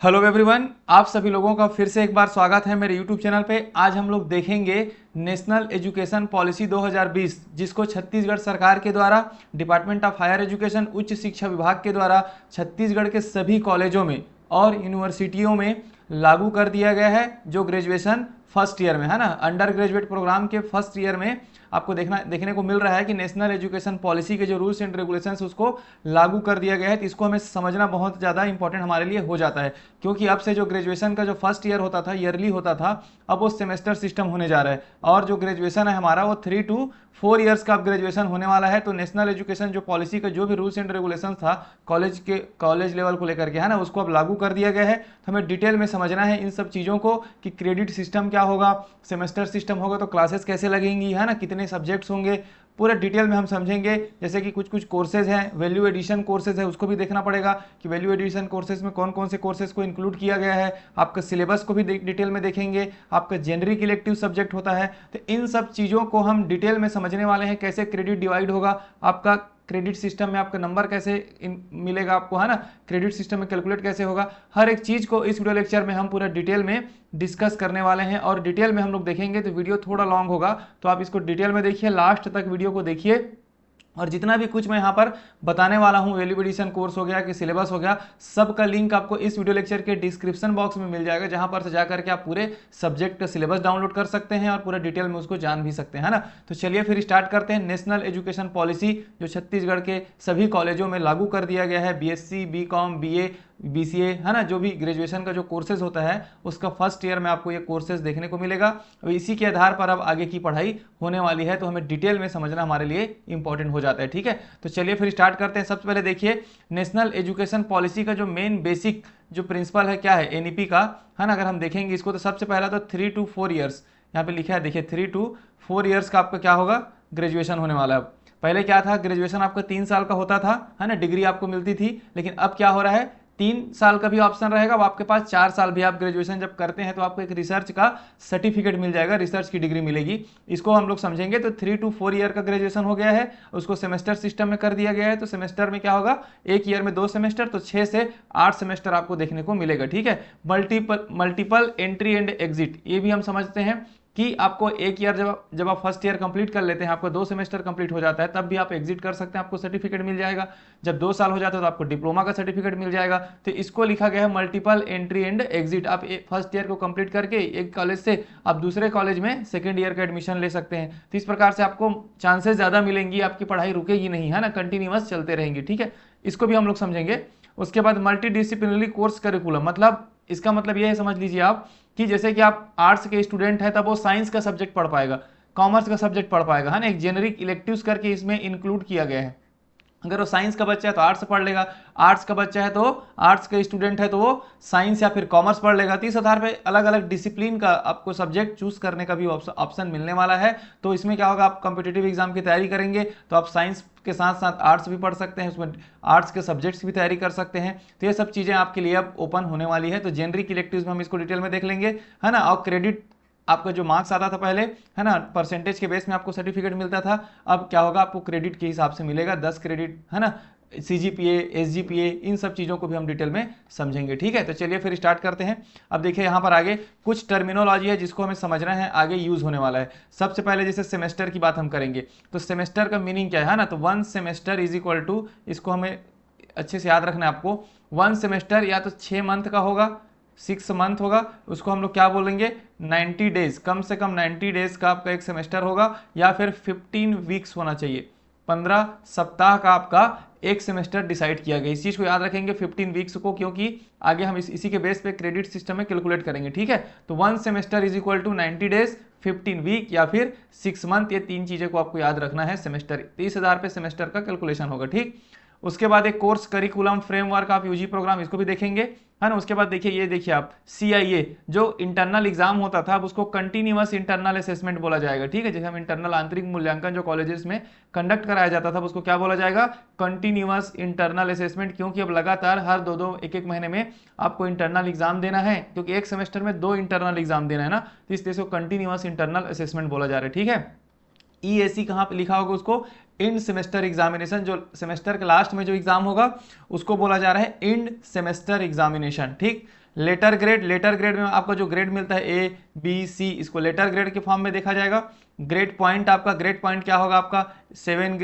Hello everyone, आप सभी लोगों का फिर से एक बार स्वागत है मेरे यूट्यूब चैनल पे। आज हम लोग देखेंगे नेशनल एजुकेशन पॉलिसी 2020, जिसको छत्तीसगढ़ सरकार के द्वारा डिपार्टमेंट ऑफ हायर एजुकेशन उच्च शिक्षा विभाग के द्वारा छत्तीसगढ़ के सभी कॉलेजों में और यूनिवर्सिटियों में लागू कर दिया गया है। जो ग्रेजुएशन फर्स्ट ईयर में है ना, अंडर ग्रेजुएट प्रोग्राम के फर्स्ट ईयर में आपको देखने को मिल रहा है कि नेशनल एजुकेशन पॉलिसी के जो रूल्स एंड रेगुलेशंस उसको लागू कर दिया गया है। तो इसको हमें समझना बहुत ज़्यादा इंपॉर्टेंट हमारे लिए हो जाता है, क्योंकि अब से जो ग्रेजुएशन का जो फर्स्ट ईयर होता था, ईयरली होता था, अब वो सेमेस्टर सिस्टम होने जा रहा है। और जो ग्रेजुएशन है हमारा वो 3 to 4 ईयर्स का ग्रेजुएशन होने वाला है। तो नेशनल एजुकेशन जो पॉलिसी का जो भी रूल्स एंड रेगुलेशन था कॉलेज लेवल को लेकर के है ना, उसको अब लागू कर दिया गया है। तो हमें डिटेल में समझना है इन सब चीज़ों को कि क्रेडिट सिस्टम क्या होगा, सेमेस्टर सिस्टम होगा तो क्लासेस कैसे लगेंगी, है ना, कितने सब्जेक्ट्स होंगे, पूरे डिटेल में हम समझेंगे। जैसे कि कुछ कुछ कोर्सेज हैं, वैल्यू एडिशन कोर्सेज है, उसको भी देखना पड़ेगा कि वैल्यू एडिशन कोर्सेज में कौन कौन से कोर्सेज को इंक्लूड किया गया है। आपका सिलेबस को भी डिटेल में देखेंगे। आपका जेनरिक इलेक्टिव सब्जेक्ट होता है, तो इन सब चीज़ों को हम डिटेल में समझने वाले हैं। कैसे क्रेडिट डिवाइड होगा, आपका क्रेडिट सिस्टम में आपका नंबर कैसे मिलेगा आपको, है ना, क्रेडिट सिस्टम में कैलकुलेट कैसे होगा, हर एक चीज़ को इस वीडियो लेक्चर में हम पूरा डिटेल में डिस्कस करने वाले हैं। और डिटेल में हम लोग देखेंगे तो वीडियो थोड़ा लॉन्ग होगा, तो आप इसको डिटेल में देखिए, लास्ट तक वीडियो को देखिए। और जितना भी कुछ मैं यहाँ पर बताने वाला हूँ, वैल्यू एडिशन कोर्स हो गया कि सिलेबस हो गया, सबका लिंक आपको इस वीडियो लेक्चर के डिस्क्रिप्शन बॉक्स में मिल जाएगा, जहाँ पर से जाकर के आप पूरे सब्जेक्ट का सिलेबस डाउनलोड कर सकते हैं और पूरा डिटेल में उसको जान भी सकते हैं, है ना। तो चलिए फिर स्टार्ट करते हैं। नेशनल एजुकेशन पॉलिसी जो छत्तीसगढ़ के सभी कॉलेजों में लागू कर दिया गया है, बीएससी, बीकॉम, बीए, बीसीए, है ना, जो भी ग्रेजुएशन का जो कोर्सेज होता है उसका फर्स्ट ईयर में आपको ये कोर्सेज देखने को मिलेगा। अब इसी के आधार पर अब आगे की पढ़ाई होने वाली है, तो हमें डिटेल में समझना हमारे लिए इंपॉर्टेंट हो जाता है, ठीक है। तो चलिए फिर स्टार्ट करते हैं। सबसे पहले देखिए, नेशनल एजुकेशन पॉलिसी का जो मेन बेसिक जो प्रिंसिपल है क्या है, एनईपी का, है ना। अगर हम देखेंगे इसको तो सबसे पहला तो 3 to 4 ईयर्स यहाँ पे लिखा है, देखिए 3 to 4 ईयर्स का आपका क्या होगा, ग्रेजुएशन होने वाला है। पहले क्या था, ग्रेजुएशन आपका 3 साल का होता था, है ना, डिग्री आपको मिलती थी। लेकिन अब क्या हो रहा है, 3 साल का भी ऑप्शन रहेगा, अब आपके पास 4 साल भी आप ग्रेजुएशन जब करते हैं तो आपको एक रिसर्च का सर्टिफिकेट मिल जाएगा, रिसर्च की डिग्री मिलेगी। इसको हम लोग समझेंगे। तो 3 to 4 ईयर का ग्रेजुएशन हो गया है, उसको सेमेस्टर सिस्टम में कर दिया गया है। तो सेमेस्टर में क्या होगा, एक ईयर में 2 सेमेस्टर, तो 6 से 8 सेमेस्टर आपको देखने को मिलेगा, ठीक है। मल्टीपल एंट्री एंड एग्जिट, ये भी हम समझते हैं कि आपको एक ईयर जब आप फर्स्ट ईयर कंप्लीट कर लेते हैं, आपको 2 सेमेस्टर कंप्लीट हो जाता है, तब भी आप एग्जिट कर सकते हैं, आपको सर्टिफिकेट मिल जाएगा। जब 2 साल हो जाता है तो आपको डिप्लोमा का सर्टिफिकेट मिल जाएगा। तो इसको लिखा गया है मल्टीपल एंट्री एंड एग्जिट। आप फर्स्ट ईयर को कंप्लीट करके एक कॉलेज से आप दूसरे कॉलेज में सेकेंड ईयर का एडमिशन ले सकते हैं। तो इस प्रकार से आपको चांसेस ज़्यादा मिलेंगी, आपकी पढ़ाई रुकेगी नहीं, है ना, कंटिन्यूअस चलते रहेंगी, ठीक है। इसको भी हम लोग समझेंगे। उसके बाद मल्टी डिसिप्लिनरी कोर्स करिकुलम, मतलब इसका मतलब यह है, समझ लीजिए आप कि जैसे कि आप आर्ट्स के स्टूडेंट हैं तब वो साइंस का सब्जेक्ट पढ़ पाएगा, कॉमर्स का सब्जेक्ट पढ़ पाएगा, है ना। एक जेनरिक इलेक्टिव्स करके इसमें इंक्लूड किया गया है। अगर वो साइंस का बच्चा है तो आर्ट्स पढ़ लेगा, आर्ट्स का बच्चा है तो आर्ट्स का स्टूडेंट है तो वो साइंस या फिर कॉमर्स पढ़ लेगा। तो इस आधार पे अलग अलग डिसिप्लिन का आपको सब्जेक्ट चूज करने का भी ऑप्शन मिलने वाला है। तो इसमें क्या होगा, आप कॉम्पिटिटिव एग्जाम की तैयारी करेंगे तो आप साइंस के साथ साथ आर्ट्स भी पढ़ सकते हैं, उसमें आर्ट्स के सब्जेक्ट्स भी तैयारी कर सकते हैं। तो ये सब चीज़ें आपके लिए अब ओपन होने वाली है। तो जेनरिक इलेक्टिव्स में हम इसको डिटेल में देख लेंगे, है ना। और क्रेडिट आपका जो मार्क्स आता था पहले, है ना, परसेंटेज के बेस में आपको सर्टिफिकेट मिलता था, अब क्या होगा, आपको क्रेडिट के हिसाब से मिलेगा, 10 क्रेडिट, है ना। सीजीपीए, एसजीपीए, इन सब चीज़ों को भी हम डिटेल में समझेंगे, ठीक है। तो चलिए फिर स्टार्ट करते हैं। अब देखिए यहाँ पर आगे कुछ टर्मिनोलॉजी है जिसको हमें समझना है, आगे यूज होने वाला है। सबसे पहले जैसे सेमेस्टर की बात हम करेंगे, तो सेमेस्टर का मीनिंग क्या है ना, तो 1 सेमेस्टर इज इक्वल टू, इसको हमें अच्छे से याद रखना है आपको, 1 सेमेस्टर या तो 6 मंथ का होगा, 6 मंथ होगा, उसको हम लोग क्या बोलेंगे, 90 डेज, कम से कम 90 डेज का आपका एक सेमेस्टर होगा, या फिर 15 वीक्स होना चाहिए, 15 सप्ताह का आपका एक सेमेस्टर डिसाइड किया गया। इस चीज़ को याद रखेंगे 15 वीक्स को, क्योंकि आगे हम इसी के बेस पे क्रेडिट सिस्टम में कैलकुलेट करेंगे, ठीक है। तो 1 semester is equal to 90 days, 15 week या फिर 6 मंथ, ये 3 चीज़ें को आपको याद रखना है। सेमेस्टर 30,000 पे सेमेस्टर का कैलकुलेशन होगा, ठीक। उसके बाद एक course curriculum framework of UG program, इसको भी देखेंगे, है ना। उसके बाद देखिए, ये देखिए आप सीआईए जो इंटरनल एग्जाम होता था, अब उसको कंटिन्यूअस इंटरनल असेसमेंट बोला जाएगा, ठीक है। जैसे हम इंटरनल आंतरिक मूल्यांकन जो कॉलेजेस में कंडक्ट कराया जाता था, उसको क्या बोला जाएगा, कंटिन्यूअस इंटरनल असेसमेंट, क्योंकि अब लगातार हर 2-2 एक-एक महीने में आपको इंटरनल एग्जाम देना है, क्योंकि एक सेमेस्टर में 2 इंटरनल एग्जाम देना है ना, तो इसलिए कंटिन्यूअस इंटरनल असेसमेंट बोला जा रहा है, ठीक है। ईएसी कहाँ पे लिखा होगा, उसको इंड सेमेस्टर एग्जामिनेशन, जो सेमेस्टर के लास्ट में जो एग्जाम होगा उसको बोला जा रहा है इंड सेमेस्टर एग्जामिनेशन, ठीक। लेटर ग्रेड में आपका जो ग्रेड मिलता है ए बी सी, इसको लेटर ग्रेड के फॉर्म में देखा जाएगा। ग्रेड पॉइंट आपका, ग्रेड पॉइंट क्या होगा आपका 7,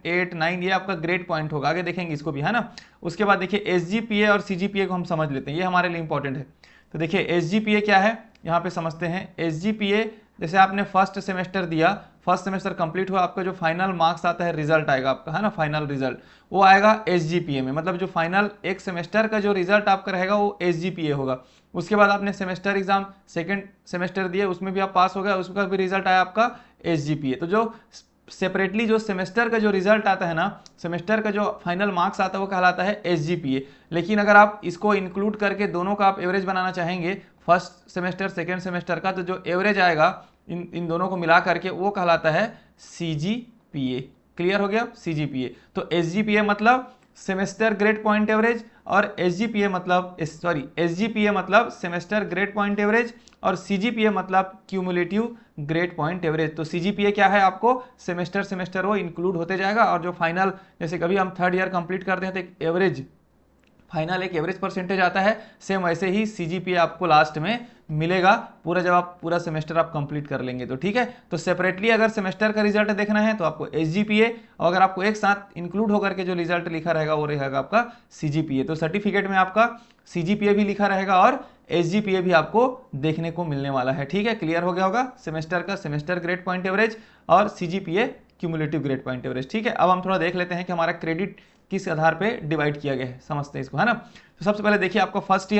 8, 9, ये आपका ग्रेड पॉइंट होगा, आगे देखेंगे इसको भी, है ना। उसके बाद देखिए एसजीपीए और सीजीपीए को हम समझ लेते हैं, ये हमारे लिए इंपॉर्टेंट है। तो देखिए एसजीपीए क्या है यहाँ पे समझते हैं। एसजीपीए जैसे आपने फर्स्ट सेमेस्टर दिया, फर्स्ट सेमेस्टर कंप्लीट हुआ, आपका जो फाइनल मार्क्स आता है, रिजल्ट आएगा आपका, है ना, फाइनल रिजल्ट वो आएगा एसजीपीए में, मतलब जो फाइनल एक सेमेस्टर का जो रिजल्ट आपका रहेगा वो एसजीपीए होगा। उसके बाद आपने सेमेस्टर एग्जाम सेकंड सेमेस्टर दिए, उसमें भी आप पास हो गए, उसका भी रिजल्ट आया आपका एसजीपीए। तो जो सेपरेटली जो सेमेस्टर का जो रिजल्ट आता है ना, सेमेस्टर का जो फाइनल मार्क्स आता है वो कहलाता है एसजीपीए। लेकिन अगर आप इसको इंक्लूड करके दोनों का आप एवरेज बनाना चाहेंगे, फर्स्ट सेमेस्टर सेकेंड सेमेस्टर का, तो जो एवरेज आएगा इन दोनों को मिला करके वो कहलाता है सीजीपीए। क्लियर हो गया, सीजीपीए। तो एसजीपीए मतलब सेमेस्टर ग्रेड पॉइंट एवरेज, और एसजीपीए मतलब एसजीपीए मतलब सेमेस्टर ग्रेड पॉइंट एवरेज, और सीजीपीए मतलब क्यूमुलेटिव ग्रेड पॉइंट एवरेज। तो सीजीपीए क्या है, आपको सेमेस्टर वो इंक्लूड होते जाएगा, और जो फाइनल जैसे कभी हम थर्ड ईयर कंप्लीट करते हैं तो एक एवरेज फाइनल एक एवरेज परसेंटेज आता है, सेम वैसे ही सीजीपीए आपको लास्ट में मिलेगा पूरा, जब आप पूरा सेमेस्टर आप कंप्लीट कर लेंगे तो, ठीक है। तो सेपरेटली अगर सेमेस्टर का रिजल्ट देखना है तो आपको एसजीपीए, और अगर आपको एक साथ इंक्लूड होकर के जो रिजल्ट लिखा रहेगा वो रहेगा आपका सीजीपीए। तो सर्टिफिकेट में आपका सीजीपीए भी लिखा रहेगा और एसजीपीए भी आपको देखने को मिलने वाला है, ठीक है। क्लियर हो गया होगा, सेमेस्टर का सेमेस्टर ग्रेड पॉइंट एवरेज और CGPA cumulative grade point average, ठीक है। अब हम थोड़ा देख लेते हैं कि हमारा क्रेडिट किस आधार पे डिवाइड किया गया है, समझते हैं इसको, है ना। तो सबसे पहले देखिए आपका फर्स्ट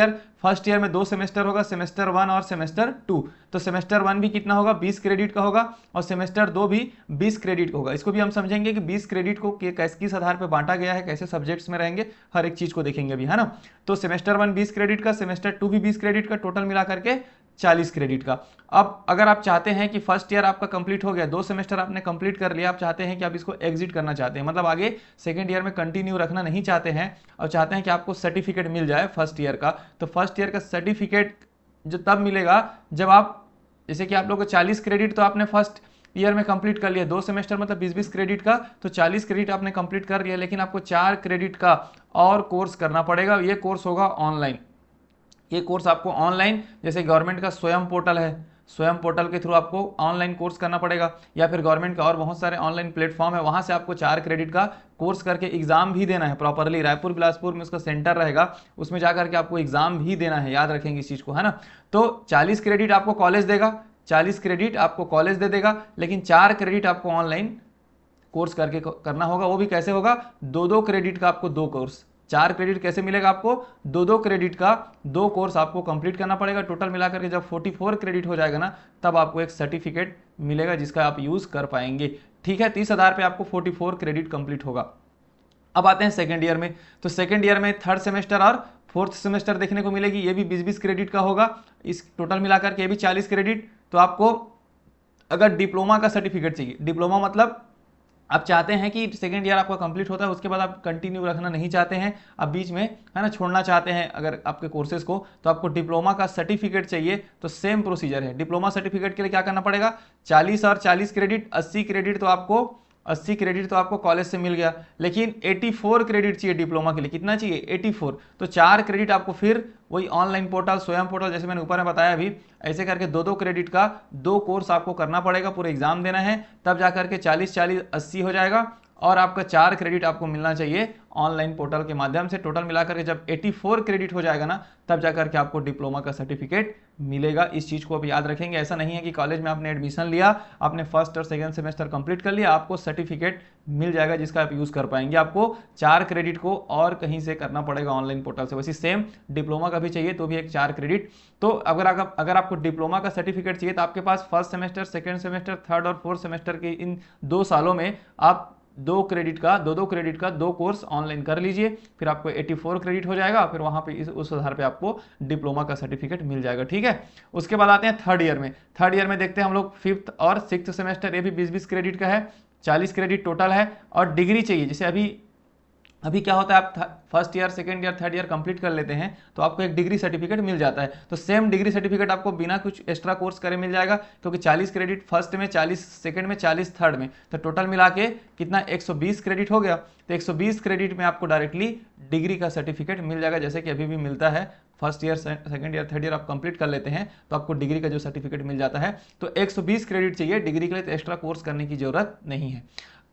ईयर में 2 सेमेस्टर होगा, सेमेस्टर 1 और सेमेस्टर 2। तो सेमेस्टर 1 भी कितना होगा, 20 क्रेडिट का होगा, और सेमेस्टर 2 भी 20 क्रेडिट का होगा। इसको भी हम समझेंगे कि 20 क्रेडिट को किस आधार पर बांटा गया है, कैसे सब्जेक्ट्स में रहेंगे, हर एक चीज को देखेंगे अभी, है ना। तो सेमेस्टर 1 20 क्रेडिट का, सेमेस्टर 2 भी 20 क्रेडिट का, टोटल मिला करके 40 क्रेडिट का। अब अगर आप चाहते हैं कि फर्स्ट ईयर आपका कंप्लीट हो गया, 2 सेमेस्टर आपने कंप्लीट कर लिया, आप चाहते हैं कि आप इसको एग्जिट करना चाहते हैं, मतलब आगे सेकंड ईयर में कंटिन्यू रखना नहीं चाहते हैं, और चाहते हैं कि आपको सर्टिफिकेट मिल जाए फर्स्ट ईयर का, तो फर्स्ट ईयर का सर्टिफिकेट जो तब मिलेगा जब आप, जैसे कि आप लोग को 40 क्रेडिट तो आपने फर्स्ट ईयर में कंप्लीट कर लिया, 2 सेमेस्टर मतलब 20-20 क्रेडिट का, तो 40 क्रेडिट आपने कंप्लीट कर लिया, लेकिन आपको 4 क्रेडिट का और कोर्स करना पड़ेगा। ये कोर्स होगा ऑनलाइन, ये कोर्स आपको ऑनलाइन, जैसे गवर्नमेंट का स्वयं पोर्टल है, स्वयं पोर्टल के थ्रू आपको ऑनलाइन कोर्स करना पड़ेगा, या फिर गवर्नमेंट का और बहुत सारे ऑनलाइन प्लेटफॉर्म है, वहां से आपको 4 क्रेडिट का कोर्स करके एग्जाम भी देना है प्रॉपरली। रायपुर बिलासपुर में उसका सेंटर रहेगा, उसमें जाकर के आपको एग्जाम भी देना है, याद रखेंगे इस चीज को, है ना। तो 40 क्रेडिट आपको कॉलेज देगा, 40 क्रेडिट आपको कॉलेज दे देगा, लेकिन 4 क्रेडिट आपको ऑनलाइन कोर्स करके करना होगा। वो भी कैसे होगा, 2-2 क्रेडिट का आपको 2 कोर्स, 4 क्रेडिट कैसे मिलेगा आपको, 2-2 क्रेडिट का 2 कोर्स आपको कंप्लीट करना पड़ेगा। टोटल मिलाकर के जब 44 क्रेडिट हो जाएगा ना, तब आपको एक सर्टिफिकेट मिलेगा जिसका आप यूज कर पाएंगे, ठीक है। 30 आधार पे आपको 44 क्रेडिट कंप्लीट होगा। अब आते हैं सेकंड ईयर में, तो सेकंड ईयर में थर्ड सेमेस्टर और फोर्थ सेमेस्टर देखने को मिलेगी, ये भी 20-20 क्रेडिट का होगा, इस टोटल मिलाकर के ये भी 40 क्रेडिट। तो आपको अगर डिप्लोमा का सर्टिफिकेट चाहिए, डिप्लोमा मतलब आप चाहते हैं कि सेकेंड ईयर आपका कंप्लीट होता है, उसके बाद आप कंटिन्यू रखना नहीं चाहते हैं, आप बीच में, है ना, छोड़ना चाहते हैं अगर आपके कोर्सेज को, तो आपको डिप्लोमा का सर्टिफिकेट चाहिए। तो सेम प्रोसीजर है, डिप्लोमा सर्टिफिकेट के लिए क्या करना पड़ेगा, 40 और 40 क्रेडिट, 80 क्रेडिट तो आपको कॉलेज से मिल गया, लेकिन 84 क्रेडिट चाहिए डिप्लोमा के लिए। कितना चाहिए, 84। तो 4 क्रेडिट आपको फिर वही ऑनलाइन पोर्टल, स्वयं पोर्टल, जैसे मैंने ऊपर में बताया अभी, ऐसे करके 2-2 क्रेडिट का 2 कोर्स आपको करना पड़ेगा, पूरे एग्जाम देना है, तब जाकर के 40-40 80 हो जाएगा, और आपका 4 क्रेडिट आपको मिलना चाहिए ऑनलाइन पोर्टल के माध्यम से। टोटल मिलाकर के जब 84 क्रेडिट हो जाएगा ना, तब जाकर के आपको डिप्लोमा का सर्टिफिकेट मिलेगा। इस चीज को आप याद रखेंगे। ऐसा नहीं है कि कॉलेज में आपने एडमिशन लिया, आपने फर्स्ट और सेकंड सेमेस्टर कंप्लीट कर लिया, आपको सर्टिफिकेट मिल जाएगा जिसका आप यूज कर पाएंगे। आपको 4 क्रेडिट को और कहीं से करना पड़ेगा ऑनलाइन पोर्टल से। वैसे सेम डिप्लोमा का भी चाहिए तो भी एक 4 क्रेडिट। तो अगर आपको डिप्लोमा का सर्टिफिकेट चाहिए तो आपके पास first semester, second semester, third और फोर्थ सेमेस्टर के इन 2 सालों में आप 2 क्रेडिट का 2 कोर्स ऑनलाइन कर लीजिए, फिर आपको 84 क्रेडिट हो जाएगा, फिर वहां पे उस आधार पे आपको डिप्लोमा का सर्टिफिकेट मिल जाएगा, ठीक है। उसके बाद आते हैं थर्ड ईयर में। थर्ड ईयर में देखते हैं हम लोग फिफ्थ और सिक्स्थ सेमेस्टर, ये भी 20-20 क्रेडिट का है, 40 क्रेडिट टोटल है, और डिग्री चाहिए। जैसे अभी अभी क्या होता है, आप first year, second year, third year complete कर लेते हैं तो आपको एक डिग्री सर्टिफिकेट मिल जाता है। तो सेम डिग्री सर्टिफिकेट आपको बिना कुछ एक्स्ट्रा कोर्स करे मिल जाएगा, क्योंकि 40 क्रेडिट फर्स्ट में, 40 सेकंड में, 40 थर्ड में, तो टोटल मिला के कितना 120 क्रेडिट हो गया। तो 120 क्रेडिट में आपको डायरेक्टली डिग्री का सर्टिफिकेट मिल जाएगा, जैसे कि अभी भी मिलता है। First year, second year, third year आप कंप्लीट कर लेते हैं तो आपको डिग्री का जो सर्टिफिकेट मिल जाता है। तो 120 क्रेडिट चाहिए डिग्री के लिए, तो एक्स्ट्रा कोर्स करने की जरूरत नहीं है।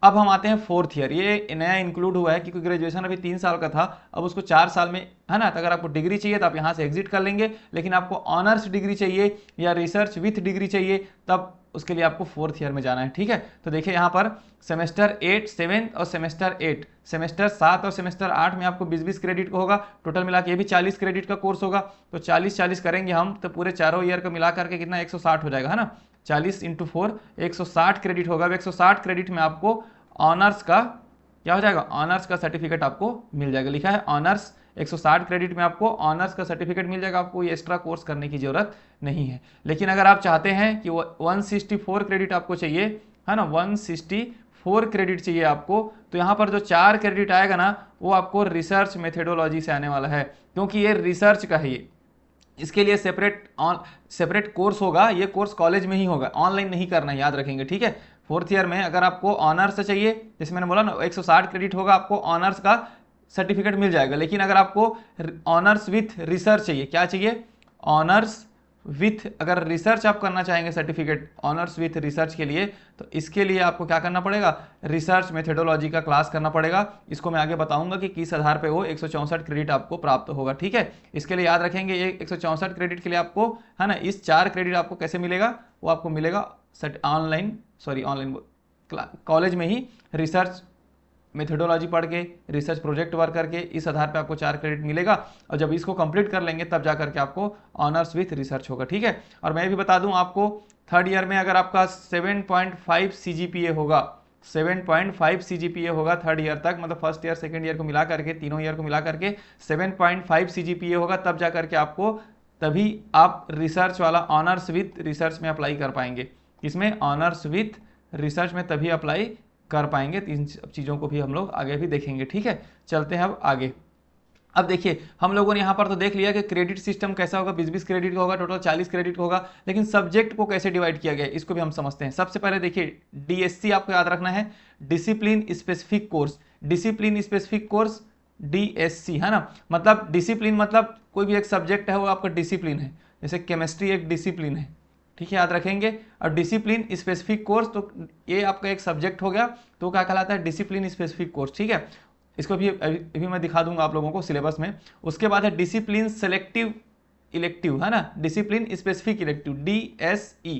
अब हम आते हैं फोर्थ ईयर, ये नया इंक्लूड हुआ है क्योंकि ग्रेजुएशन अभी 3 साल का था, अब उसको 4 साल में, है ना। तो अगर आपको डिग्री चाहिए तो आप यहाँ से एग्जिट कर लेंगे, लेकिन आपको ऑनर्स डिग्री चाहिए या रिसर्च विथ डिग्री चाहिए, तब उसके लिए आपको फोर्थ ईयर में जाना है, ठीक है। तो देखिए यहाँ पर सेमेस्टर 8, 7 और सेमेस्टर 8, सेमेस्टर 7 और सेमेस्टर 8 में आपको 20-20 क्रेडिट का होगा, टोटल मिला के ये भी 40 क्रेडिट का कोर्स होगा। तो 40-40 करेंगे हम तो पूरे चारों ईयर का मिला करके कितना 160 हो जाएगा, है ना। 40 × 4 160 क्रेडिट होगा। 160 क्रेडिट में आपको ऑनर्स का क्या हो जाएगा, ऑनर्स का सर्टिफिकेट आपको मिल जाएगा। लिखा है ऑनर्स, 160 क्रेडिट में आपको ऑनर्स का सर्टिफिकेट मिल जाएगा, आपको ये एक्स्ट्रा कोर्स करने की जरूरत नहीं है। लेकिन अगर आप चाहते हैं कि वो 164 क्रेडिट आपको चाहिए, है ना, 164 क्रेडिट चाहिए आपको, तो यहाँ पर जो 4 क्रेडिट आएगा ना, वो आपको रिसर्च मेथडोलॉजी से आने वाला है, क्योंकि ये रिसर्च का है। इसके लिए सेपरेट कोर्स होगा, ये कोर्स कॉलेज में ही होगा, ऑनलाइन नहीं करना है, याद रखेंगे, ठीक है। फोर्थ ईयर में अगर आपको ऑनर्स से चाहिए, जैसे मैंने बोला ना 160 क्रेडिट होगा, आपको ऑनर्स का सर्टिफिकेट मिल जाएगा। लेकिन अगर आपको ऑनर्स विथ रिसर्च चाहिए, क्या चाहिए, ऑनर्स विथ, अगर रिसर्च आप करना चाहेंगे सर्टिफिकेट ऑनर्स विथ रिसर्च के लिए, तो इसके लिए आपको क्या करना पड़ेगा, रिसर्च मेथोडोलॉजी का क्लास करना पड़ेगा। इसको मैं आगे बताऊंगा कि किस आधार पे वो 164 क्रेडिट आपको प्राप्त होगा, ठीक है। इसके लिए याद रखेंगे ये 164 क्रेडिट के लिए आपको, है ना, इस 4 क्रेडिट आपको कैसे मिलेगा, वो आपको मिलेगा ऑनलाइन कॉलेज में ही रिसर्च मेथोडोलॉजी पढ़ के, रिसर्च प्रोजेक्ट वर्क करके, इस आधार पे आपको 4 क्रेडिट मिलेगा। और जब इसको कंप्लीट कर लेंगे तब जा करके आपको ऑनर्स विथ रिसर्च होगा, ठीक है। और मैं भी बता दूं आपको, थर्ड ईयर में अगर आपका 7.5 CGPA होगा, 7.5 CGPA होगा थर्ड ईयर तक, मतलब फर्स्ट ईयर सेकेंड ईयर को मिला करके, तीनों ईयर को मिला करके 7.5 CGPA होगा, तब जा करके आपको, तभी आप रिसर्च वाला ऑनर्स विथ रिसर्च में अप्लाई कर पाएंगे। इसमें ऑनर्स विथ रिसर्च में तभी अप्लाई कर पाएंगे। इन चीज़ों को भी हम लोग आगे भी देखेंगे, ठीक है। चलते हैं अब आगे। अब देखिए हम लोगों ने यहाँ पर तो देख लिया कि क्रेडिट सिस्टम कैसा होगा, 20-20 क्रेडिट का होगा, टोटल 40 क्रेडिट का होगा। लेकिन सब्जेक्ट को कैसे डिवाइड किया गया है इसको भी हम समझते हैं। सबसे पहले देखिए DSC आपको याद रखना है, discipline specific course, discipline specific course DSC, है ना। मतलब डिसिप्लिन मतलब कोई भी एक सब्जेक्ट है वो आपका डिसिप्लिन है, जैसे केमिस्ट्री एक डिसिप्लिन है, ठीक है, याद रखेंगे। और डिसिप्लिन स्पेसिफिक कोर्स, तो ये आपका एक सब्जेक्ट हो गया, तो क्या कहलाता है, डिसिप्लिन स्पेसिफिक कोर्स, ठीक है। इसको भी अभी मैं दिखा दूंगा आप लोगों को सिलेबस में। उसके बाद है डिसिप्लिन सेलेक्टिव इलेक्टिव, है ना, डिसिप्लिन स्पेसिफिक इलेक्टिव, DSE।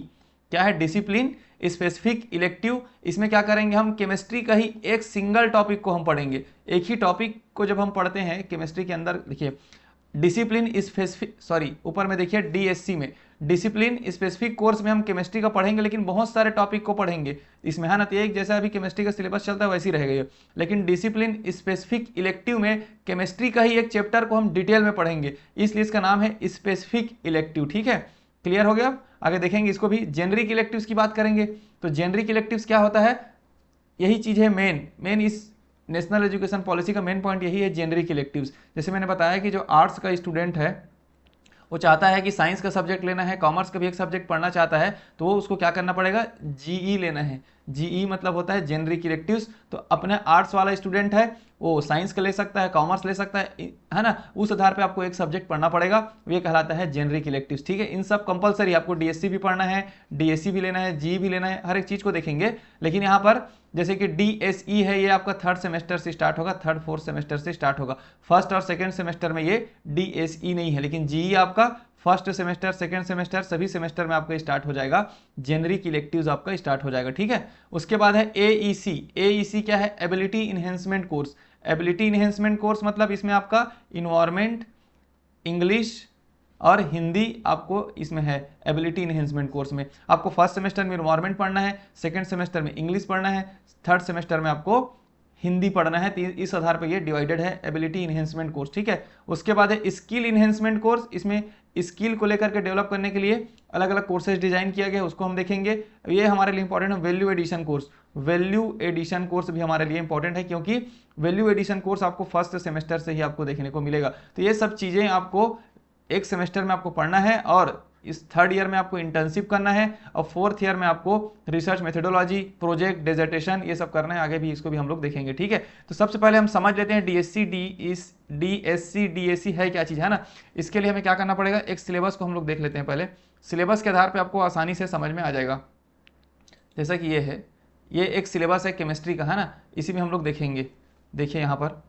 क्या है, डिसिप्लिन स्पेसिफिक इलेक्टिव। इसमें क्या करेंगे हम, केमिस्ट्री का ही एक सिंगल टॉपिक को हम पढ़ेंगे। एक ही टॉपिक को जब हम पढ़ते हैं केमिस्ट्री के अंदर, देखिए डिसिप्लिन स्पेसिफिक, सॉरी ऊपर में देखिए DSC में डिसिप्लिन स्पेसिफिक कोर्स में हम केमिस्ट्री का पढ़ेंगे, लेकिन बहुत सारे टॉपिक को पढ़ेंगे इसमें, है ना। तो एक जैसा अभी केमिस्ट्री का सिलेबस चलता है वैसे ही रहेगा ये। लेकिन डिसिप्लिन स्पेसिफिक इलेक्टिव में केमिस्ट्री का ही एक चैप्टर को हम डिटेल में पढ़ेंगे, इसलिए इसका नाम है स्पेसिफिक इलेक्टिव, ठीक है। क्लियर हो गया। आगे देखेंगे इसको भी। जेनरिक इलेक्टिव्स की बात करेंगे, तो जेनरिक इलेक्टिव्स क्या होता है, यही चीज़ है मेन इस नेशनल एजुकेशन पॉलिसी का मेन पॉइंट यही है, जेनरिक इलेक्टिव्स। जैसे मैंने बताया कि जो आर्ट्स का स्टूडेंट है वो चाहता है कि साइंस का सब्जेक्ट लेना है, कॉमर्स का भी एक सब्जेक्ट पढ़ना चाहता है, तो वो उसको क्या करना पड़ेगा, GE लेना है। GE मतलब होता है जेनरिक इलेक्टिव्स। तो अपने आर्ट्स वाला स्टूडेंट है वो साइंस का ले सकता है, कॉमर्स ले सकता है ना, उस आधार पे आपको एक सब्जेक्ट पढ़ना पड़ेगा, ये कहलाता है जेनरिक इलेक्टिव्स, ठीक है। इन सब कंपलसरी, आपको DSC भी पढ़ना है, DSC भी लेना है, GE भी लेना है, हर एक चीज़ को देखेंगे। लेकिन यहाँ पर जैसे कि DSE है, ये आपका थर्ड सेमेस्टर से स्टार्ट होगा, थर्ड फोर्थ सेमेस्टर से स्टार्ट होगा। फर्स्ट और सेकंड सेमेस्टर में ये DSE नहीं है, लेकिन GE आपका फर्स्ट सेमेस्टर, सेकंड सेमेस्टर, सभी सेमेस्टर में आपका स्टार्ट हो जाएगा, जेनरिक इलेक्टिव्स आपका स्टार्ट हो जाएगा, ठीक है। उसके बाद है AEC। AEC क्या है, ability enhancement course. Ability enhancement course मतलब इसमें आपका इन्वायरमेंट, इंग्लिश और हिंदी आपको इसमें है। एबिलिटी इन्हेंसमेंट कोर्स में आपको फर्स्ट सेमेस्टर में इन्वायरमेंट पढ़ना है, सेकंड सेमेस्टर में इंग्लिश पढ़ना है, थर्ड सेमेस्टर में आपको हिंदी पढ़ना है। इस आधार पर ये डिवाइडेड है एबिलिटी इन्हेंसमेंट कोर्स, ठीक है। उसके बाद है स्किल इन्हेंसमेंट कोर्स, इसमें स्किल को लेकर के डेवलप करने के लिए अलग अलग कोर्सेज डिजाइन किया गया है, उसको हम देखेंगे। ये हमारे लिए इंपॉर्टेंट है value addition course. Value addition course भी हमारे लिए इंपॉर्टेंट है, क्योंकि वैल्यू एडिशन कोर्स आपको फर्स्ट सेमेस्टर से ही आपको देखने को मिलेगा। तो ये सब चीजें आपको एक सेमेस्टर में आपको पढ़ना है, और इस थर्ड ईयर में आपको इंटर्नशिप करना है, और फोर्थ ईयर में आपको रिसर्च मेथोडोलॉजी, प्रोजेक्ट, डिसर्टेशन, ये सब करना है। आगे भी इसको भी हम लोग देखेंगे, ठीक है। तो सबसे पहले हम समझ लेते हैं डीएससी डीएसी है क्या चीज़, है ना। इसके लिए हमें क्या करना पड़ेगा, एक सिलेबस को हम लोग देख लेते हैं पहले। सिलेबस के आधार पर आपको आसानी से समझ में आ जाएगा। जैसा कि ये है, ये एक सिलेबस है केमिस्ट्री का, है ना। इसी में हम लोग देखेंगे। देखिए यहाँ पर,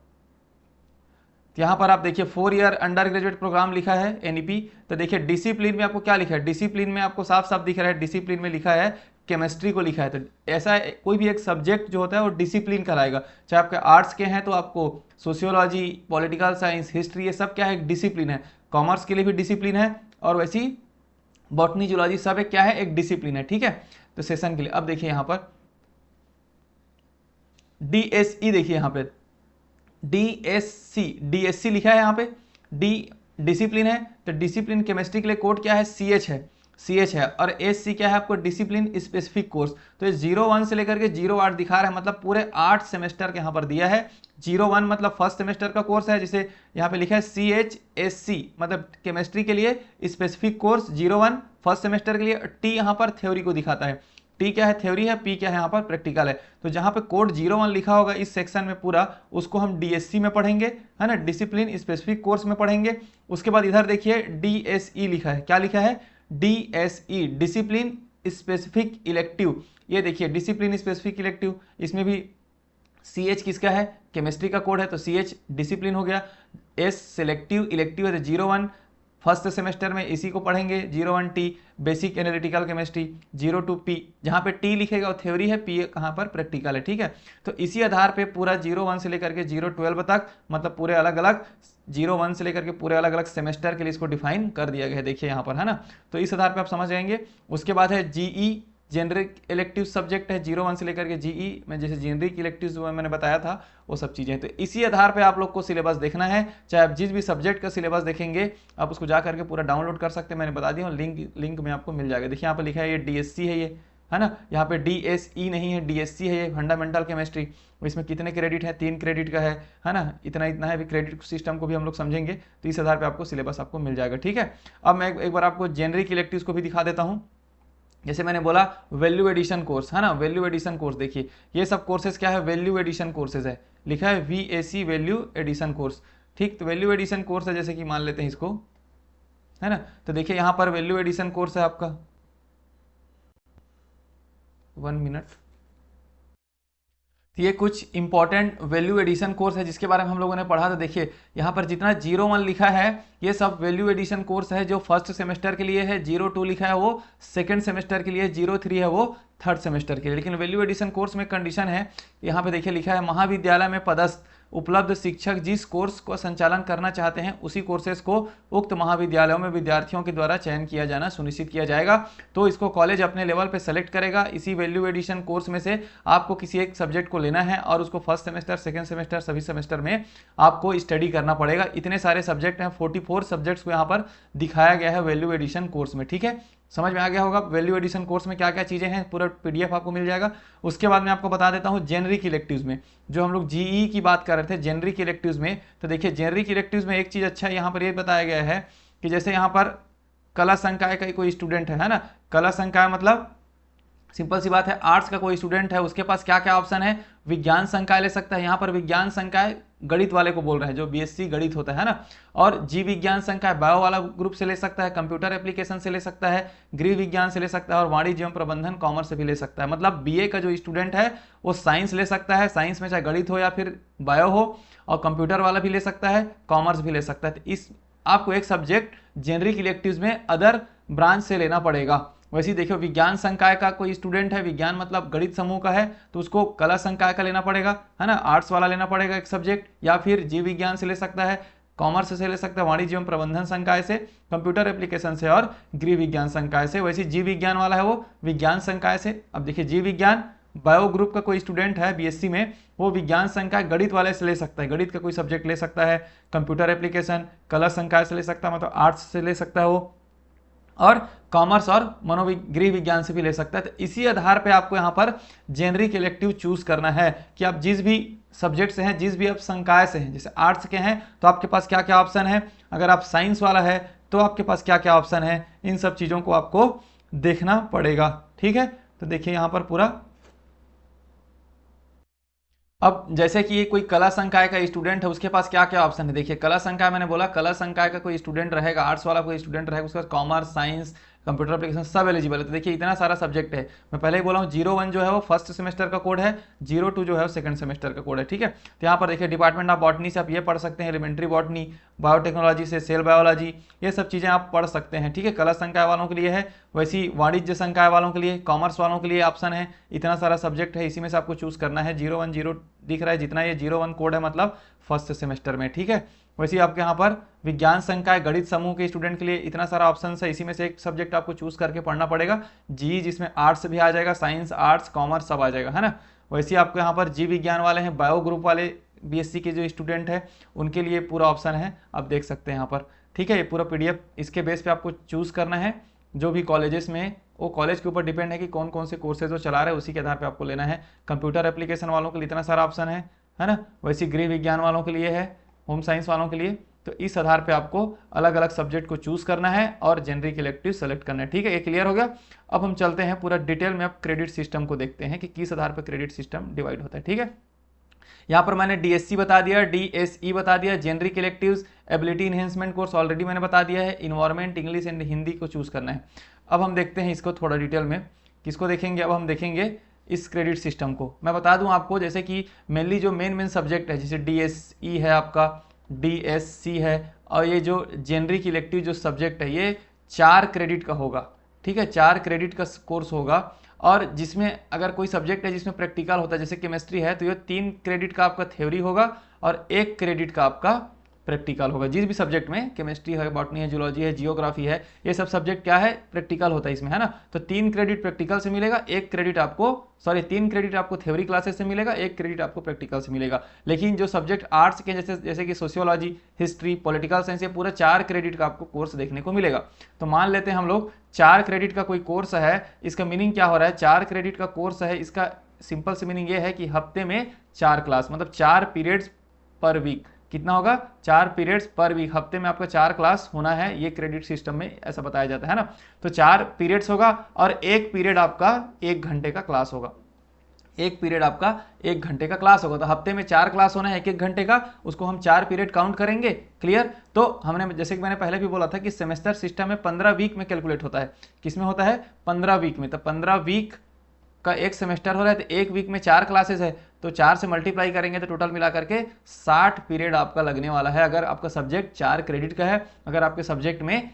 यहाँ पर आप देखिए 4 ईयर अंडर ग्रेजुएट प्रोग्राम लिखा है एनईपी। तो देखिए डिसिप्लिन में आपको क्या लिखा है, डिसिप्लिन में आपको साफ साफ दिख रहा है, डिसिप्लिन में लिखा है केमिस्ट्री को लिखा है। तो ऐसा कोई भी एक सब्जेक्ट जो होता है वो डिसिप्लिन कराएगा, चाहे आपके आर्ट्स के हैं तो आपको सोशियोलॉजी, पॉलिटिकल साइंस, हिस्ट्री, ये सब क्या है, एक डिसिप्लिन है। कॉमर्स के लिए भी डिसिप्लिन है, और वैसी बॉटनी, जूलॉजी सब एक क्या है, एक डिसिप्लिन है, ठीक है। तो सेशन के लिए अब देखिए यहाँ पर डीएसई, देखिए यहाँ पे डीएससी लिखा है, यहाँ पे डी डिसिप्लिन है। तो डिसिप्लिन केमिस्ट्री के लिए कोड क्या है, CH है, और SC क्या है आपको, डिसिप्लिन स्पेसिफिक कोर्स। तो ये 01 से लेकर के 08 दिखा रहा है, मतलब पूरे 8 सेमेस्टर के यहाँ पर दिया है। 01 मतलब फर्स्ट सेमेस्टर का कोर्स है, जिसे यहाँ पे लिखा है CHSC, मतलब केमिस्ट्री के लिए स्पेसिफिक कोर्स 01 फर्स्ट सेमेस्टर के लिए। T यहाँ पर थ्योरी को दिखाता है, T क्या है, थ्योरी है, P क्या है यहाँ पर प्रैक्टिकल है। तो जहाँ पे कोड 01 लिखा होगा इस सेक्शन में पूरा, उसको हम DSC में पढ़ेंगे, है ना, डिसिप्लिन स्पेसिफिक कोर्स में पढ़ेंगे। उसके बाद इधर देखिए DSE लिखा है, क्या लिखा है, DSE डिसिप्लिन स्पेसिफिक इलेक्टिव। ये देखिए डिसिप्लिन स्पेसिफिक इलेक्टिव, इसमें भी CH किसका है, केमिस्ट्री का कोड है, तो CH डिसिप्लिन हो गया। S सिलेक्टिव इलेक्टिव है, 01 फर्स्ट सेमेस्टर में इसी को पढ़ेंगे। 01T basic analytical chemistry, 02P जहाँ पे T लिखेगा वो थ्योरी है, P कहाँ पर प्रैक्टिकल है, ठीक है। तो इसी आधार पे पूरा 01 से लेकर के 012 तक, मतलब पूरे अलग अलग 01 से लेकर के पूरे अलग अलग सेमेस्टर के लिए इसको डिफाइन कर दिया गया है, देखिए यहाँ पर, है ना। तो इस आधार पर आप समझ जाएंगे। उसके बाद है GE जेनरिक इलेक्टिव सब्जेक्ट है, 01 से लेकर के GE में जैसे जेनरिक इलेक्टिव जो मैंने बताया था वो सब चीज़ें। तो इसी आधार पे आप लोग को सिलेबस देखना है, चाहे आप जिस भी सब्जेक्ट का सिलेबस देखेंगे आप उसको जा करके पूरा डाउनलोड कर सकते हैं। मैंने बता दिया, लिंक में आपको मिल जाएगा। देखिए यहाँ पर लिखा है ये DSC है, ये है ना, यहाँ पे DSE नहीं है, DSC है, ये फंडामेंटल केमिस्ट्री। इसमें कितने क्रेडिट है, 3 क्रेडिट का है ना, इतना है। भी क्रेडिट सिस्टम को भी हम लोग समझेंगे, तो इस आधार पर आपको सिलेबस आपको मिल जाएगा, ठीक है। अब मैं एक बार आपको जेनरिक इलेक्टिव्स को भी दिखा देता हूँ। जैसे मैंने बोला वैल्यू एडिशन कोर्स, है ना, वैल्यू एडिशन कोर्स देखिए ये सब कोर्सेज क्या है, वैल्यू एडिशन कोर्सेज है, लिखा है VAC वैल्यू एडिशन कोर्स, ठीक। तो वैल्यू एडिशन कोर्स है, जैसे कि मान लेते हैं इसको, है ना। तो देखिए यहाँ पर वैल्यू एडिशन कोर्स है आपका, 1 मिनट। तो ये कुछ इंपॉर्टेंट वैल्यू एडिशन कोर्स है जिसके बारे में हम लोगों ने पढ़ा। तो देखिए यहाँ पर जितना 01 लिखा है ये सब वैल्यू एडिशन कोर्स है, जो फर्स्ट सेमेस्टर के लिए है। 02 लिखा है वो सेकंड सेमेस्टर के लिए, 03 है वो थर्ड सेमेस्टर के लिए। लेकिन वैल्यू एडिशन कोर्स में कंडीशन है, यहाँ पे देखिए लिखा है महाविद्यालय में पदस्थ उपलब्ध शिक्षक जिस कोर्स को संचालन करना चाहते हैं उसी कोर्सेज को उक्त महाविद्यालयों में विद्यार्थियों के द्वारा चयन किया जाना सुनिश्चित किया जाएगा। तो इसको कॉलेज अपने लेवल पे सेलेक्ट करेगा। इसी वैल्यू एडिशन कोर्स में से आपको किसी एक सब्जेक्ट को लेना है और उसको फर्स्ट सेमेस्टर, सेकंड सेमेस्टर, सभी सेमेस्टर में आपको स्टडी करना पड़ेगा। इतने सारे सब्जेक्ट हैं, 44 सब्जेक्ट्स को यहाँ पर दिखाया गया है वैल्यू एडिशन कोर्स में, ठीक है। समझ में आ गया होगा वैल्यू एडिशन कोर्स में क्या क्या चीज़ें हैं, पूरा PDF आपको मिल जाएगा। उसके बाद मैं आपको बता देता हूँ जेनरिक इलेक्टिव्स में, जो हम लोग GE की बात कर रहे थे जेनरिक इलेक्टिव्स में। तो देखिए जेनरिक इलेक्टिव्स में एक चीज़ अच्छा है, यहाँ पर ये बताया गया है कि जैसे यहाँ पर कला संकाय का कोई स्टूडेंट है ना, कला संकाय मतलब सिंपल सी बात है, आर्ट्स का कोई स्टूडेंट है, उसके पास क्या क्या ऑप्शन है, विज्ञान संकाय ले सकता है। यहाँ पर विज्ञान संकाय गणित वाले को बोल रहे हैं, जो BSc गणित होता है ना, और जीव विज्ञान संकाय बायो वाला ग्रुप से ले सकता है, कंप्यूटर एप्लीकेशन से ले सकता है, गृह विज्ञान से ले सकता है, और वाणिज्य एवं प्रबंधन कॉमर्स से भी ले सकता है। मतलब BA का जो स्टूडेंट है वो साइंस ले सकता है, साइंस में चाहे गणित हो या फिर बायो हो, और कंप्यूटर वाला भी ले सकता है, कॉमर्स भी ले सकता है। तो इस आपको एक सब्जेक्ट जेनरिक इलेक्टिव्स में अदर ब्रांच से लेना पड़ेगा। वैसे ही देखियो विज्ञान संकाय का कोई स्टूडेंट है, विज्ञान मतलब गणित समूह का है, तो उसको कला संकाय का लेना पड़ेगा, है ना, आर्ट्स वाला लेना पड़ेगा एक सब्जेक्ट, या फिर जीव विज्ञान से ले सकता है, कॉमर्स से ले सकता है, वाणिज्य एवं प्रबंधन संकाय से, कंप्यूटर एप्लीकेशन से और गृह विज्ञान संकाय से। वैसे जीव विज्ञान वाला है वो विज्ञान संकाय से। अब देखिए जीव विज्ञान बायो ग्रुप का कोई स्टूडेंट है बीएससी में, वो विज्ञान संकाय गणित वाले से ले सकता है, गणित का कोई सब्जेक्ट ले सकता है, कंप्यूटर एप्लीकेशन कला संकाय से ले सकता है, मतलब आर्ट्स से ले सकता है वो, और कॉमर्स और गृह विज्ञान से भी ले सकता है। तो इसी आधार पे आपको यहाँ पर जेनरिक इलेक्टिव चूज करना है कि आप जिस भी सब्जेक्ट से हैं, जिस भी आप संकाय से हैं, जैसे आर्ट्स के हैं तो आपके पास क्या क्या ऑप्शन है, अगर आप साइंस वाला है तो आपके पास क्या क्या ऑप्शन है, इन सब चीज़ों को आपको देखना पड़ेगा। ठीक है, तो देखिए यहाँ पर पूरा, अब जैसे कि ये कोई कला संकाय का स्टूडेंट है, उसके पास क्या क्या ऑप्शन है। देखिए कला संकाय, मैंने बोला कला संकाय का कोई स्टूडेंट रहेगा, आर्ट्स वाला कोई स्टूडेंट रहेगा, उसके पास कॉमर्स, साइंस, कंप्यूटर एप्लीकेशन सब एलिजिबल है। तो देखिए इतना सारा सब्जेक्ट है। मैं पहले ही बोला हूँ 01 जो है वो फर्स्ट सेमेस्टर का कोड है, 02 जो है वो सेकंड सेमेस्टर का कोड है। ठीक है, तो यहाँ पर देखिए डिपार्टमेंट ऑफ बॉटनी से आप ये पढ़ सकते हैं, एलिमेंट्री बॉटनी, बायोटेक्नोलॉजी से सेल बायोलॉजी, ये सब चीज़ें आप पढ़ सकते हैं। ठीक है, कला संकाय वालों के लिए है, वैसी वाणिज्य संकाय वालों के लिए, कॉमर्स वालों के लिए ऑप्शन है। इतना सारा सब्जेक्ट है, इसी में से आपको चूज करना है। 01 दिख रहा है, जितना ये 01 कोड है मतलब फर्स्ट सेमेस्टर में। ठीक है, वैसे आपके यहाँ पर विज्ञान संकाय गणित समूह के स्टूडेंट के लिए इतना सारा ऑप्शन है, इसी में से एक सब्जेक्ट आपको चूज करके पढ़ना पड़ेगा। जी जिसमें आर्ट्स भी आ जाएगा, साइंस, आर्ट्स, कॉमर्स सब आ जाएगा, है ना। वैसे आपको यहाँ पर जीव विज्ञान वाले हैं, बायो ग्रुप वाले बीएससी के जो स्टूडेंट है उनके लिए पूरा ऑप्शन है, आप देख सकते हैं यहाँ पर। ठीक है, ये पूरा पीडीएफ इसके बेस पे आपको चूज करना है। जो भी कॉलेजेस में, वो कॉलेज के ऊपर डिपेंड है कि कौन कौन से कोर्सेज वो चला रहे हैं, उसी के आधार पे आपको लेना है। कंप्यूटर एप्लीकेशन वालों के लिए इतना सारा ऑप्शन है ना। वैसे गृह विज्ञान वालों के लिए है, होम साइंस वालों के लिए। तो इस आधार पे आपको अलग अलग सब्जेक्ट को चूज करना है और जेनरिक इलेक्टिव सेलेक्ट करना है। ठीक है, ये क्लियर हो गया। अब हम चलते हैं पूरा डिटेल में, अब क्रेडिट सिस्टम को देखते हैं कि किस आधार पर क्रेडिट सिस्टम डिवाइड होता है। ठीक है, यहाँ पर मैंने डीएससी बता दिया, डीएसई बता दिया, generic electives, ability enhancement course already मैंने बता दिया है, इन्वायरमेंट, इंग्लिश एंड हिंदी को चूज करना है। अब हम देखते हैं इसको थोड़ा डिटेल में, किसको देखेंगे। अब हम देखेंगे इस क्रेडिट सिस्टम को। मैं बता दूं आपको, जैसे कि मेनली जो मेन सब्जेक्ट है, जैसे डीएसई है आपका, डीएससी है, और ये जो जेनरिक इलेक्टिव जो सब्जेक्ट है ये 4 क्रेडिट का होगा। ठीक है, 4 क्रेडिट का कोर्स होगा, और जिसमें अगर कोई सब्जेक्ट है जिसमें प्रैक्टिकल होता है, जैसे केमिस्ट्री है, तो ये 3 क्रेडिट का आपका थ्योरी होगा और 1 क्रेडिट का आपका प्रैक्टिकल होगा। जिस भी सब्जेक्ट में, केमिस्ट्री है, बॉटनी है, जूलॉजी है, जियोग्राफी है, ये सब सब्जेक्ट क्या है, प्रैक्टिकल होता है इसमें, है ना। तो 3 क्रेडिट प्रैक्टिकल से मिलेगा, 1 क्रेडिट आपको 3 क्रेडिट आपको थ्योरी क्लासेस से मिलेगा, 1 क्रेडिट आपको प्रैक्टिकल से मिलेगा। लेकिन जो सब्जेक्ट आर्ट्स के जैसे कि सोशियोलॉजी, हिस्ट्री, पॉलिटिकल साइंस, ये पूरा 4 क्रेडिट का आपको कोर्स देखने को मिलेगा। तो मान लेते हैं हम लोग 4 क्रेडिट का कोई कोर्स है, इसका मीनिंग क्या हो रहा है, 4 क्रेडिट का कोर्स है, इसका सिंपल से मीनिंग ये है कि हफ्ते में 4 क्लास, मतलब 4 पीरियड्स पर वीक। कितना होगा, 4 पीरियड्स पर वीक, हफ्ते में आपका 4 क्लास होना है, ये क्रेडिट सिस्टम में ऐसा बताया जाता है ना। तो 4 पीरियड्स होगा और 1 पीरियड आपका 1 घंटे का क्लास होगा, 1 पीरियड आपका 1 घंटे का क्लास होगा। तो हफ्ते में 4 क्लास होना है 1-1 घंटे का, उसको हम 4 पीरियड काउंट करेंगे। क्लियर। तो हमने, जैसे कि मैंने पहले भी बोला था कि सेमेस्टर सिस्टम में 15 वीक में कैलकुलेट होता है। किसमें होता है, 15 वीक में। तो 15 वीक का एक सेमेस्टर हो रहा है, तो 1 वीक में 4 क्लासेस है, तो 4 से मल्टीप्लाई करेंगे तो टोटल मिला करके 60 पीरियड आपका लगने वाला है, अगर आपका सब्जेक्ट 4 क्रेडिट का है। अगर आपके सब्जेक्ट में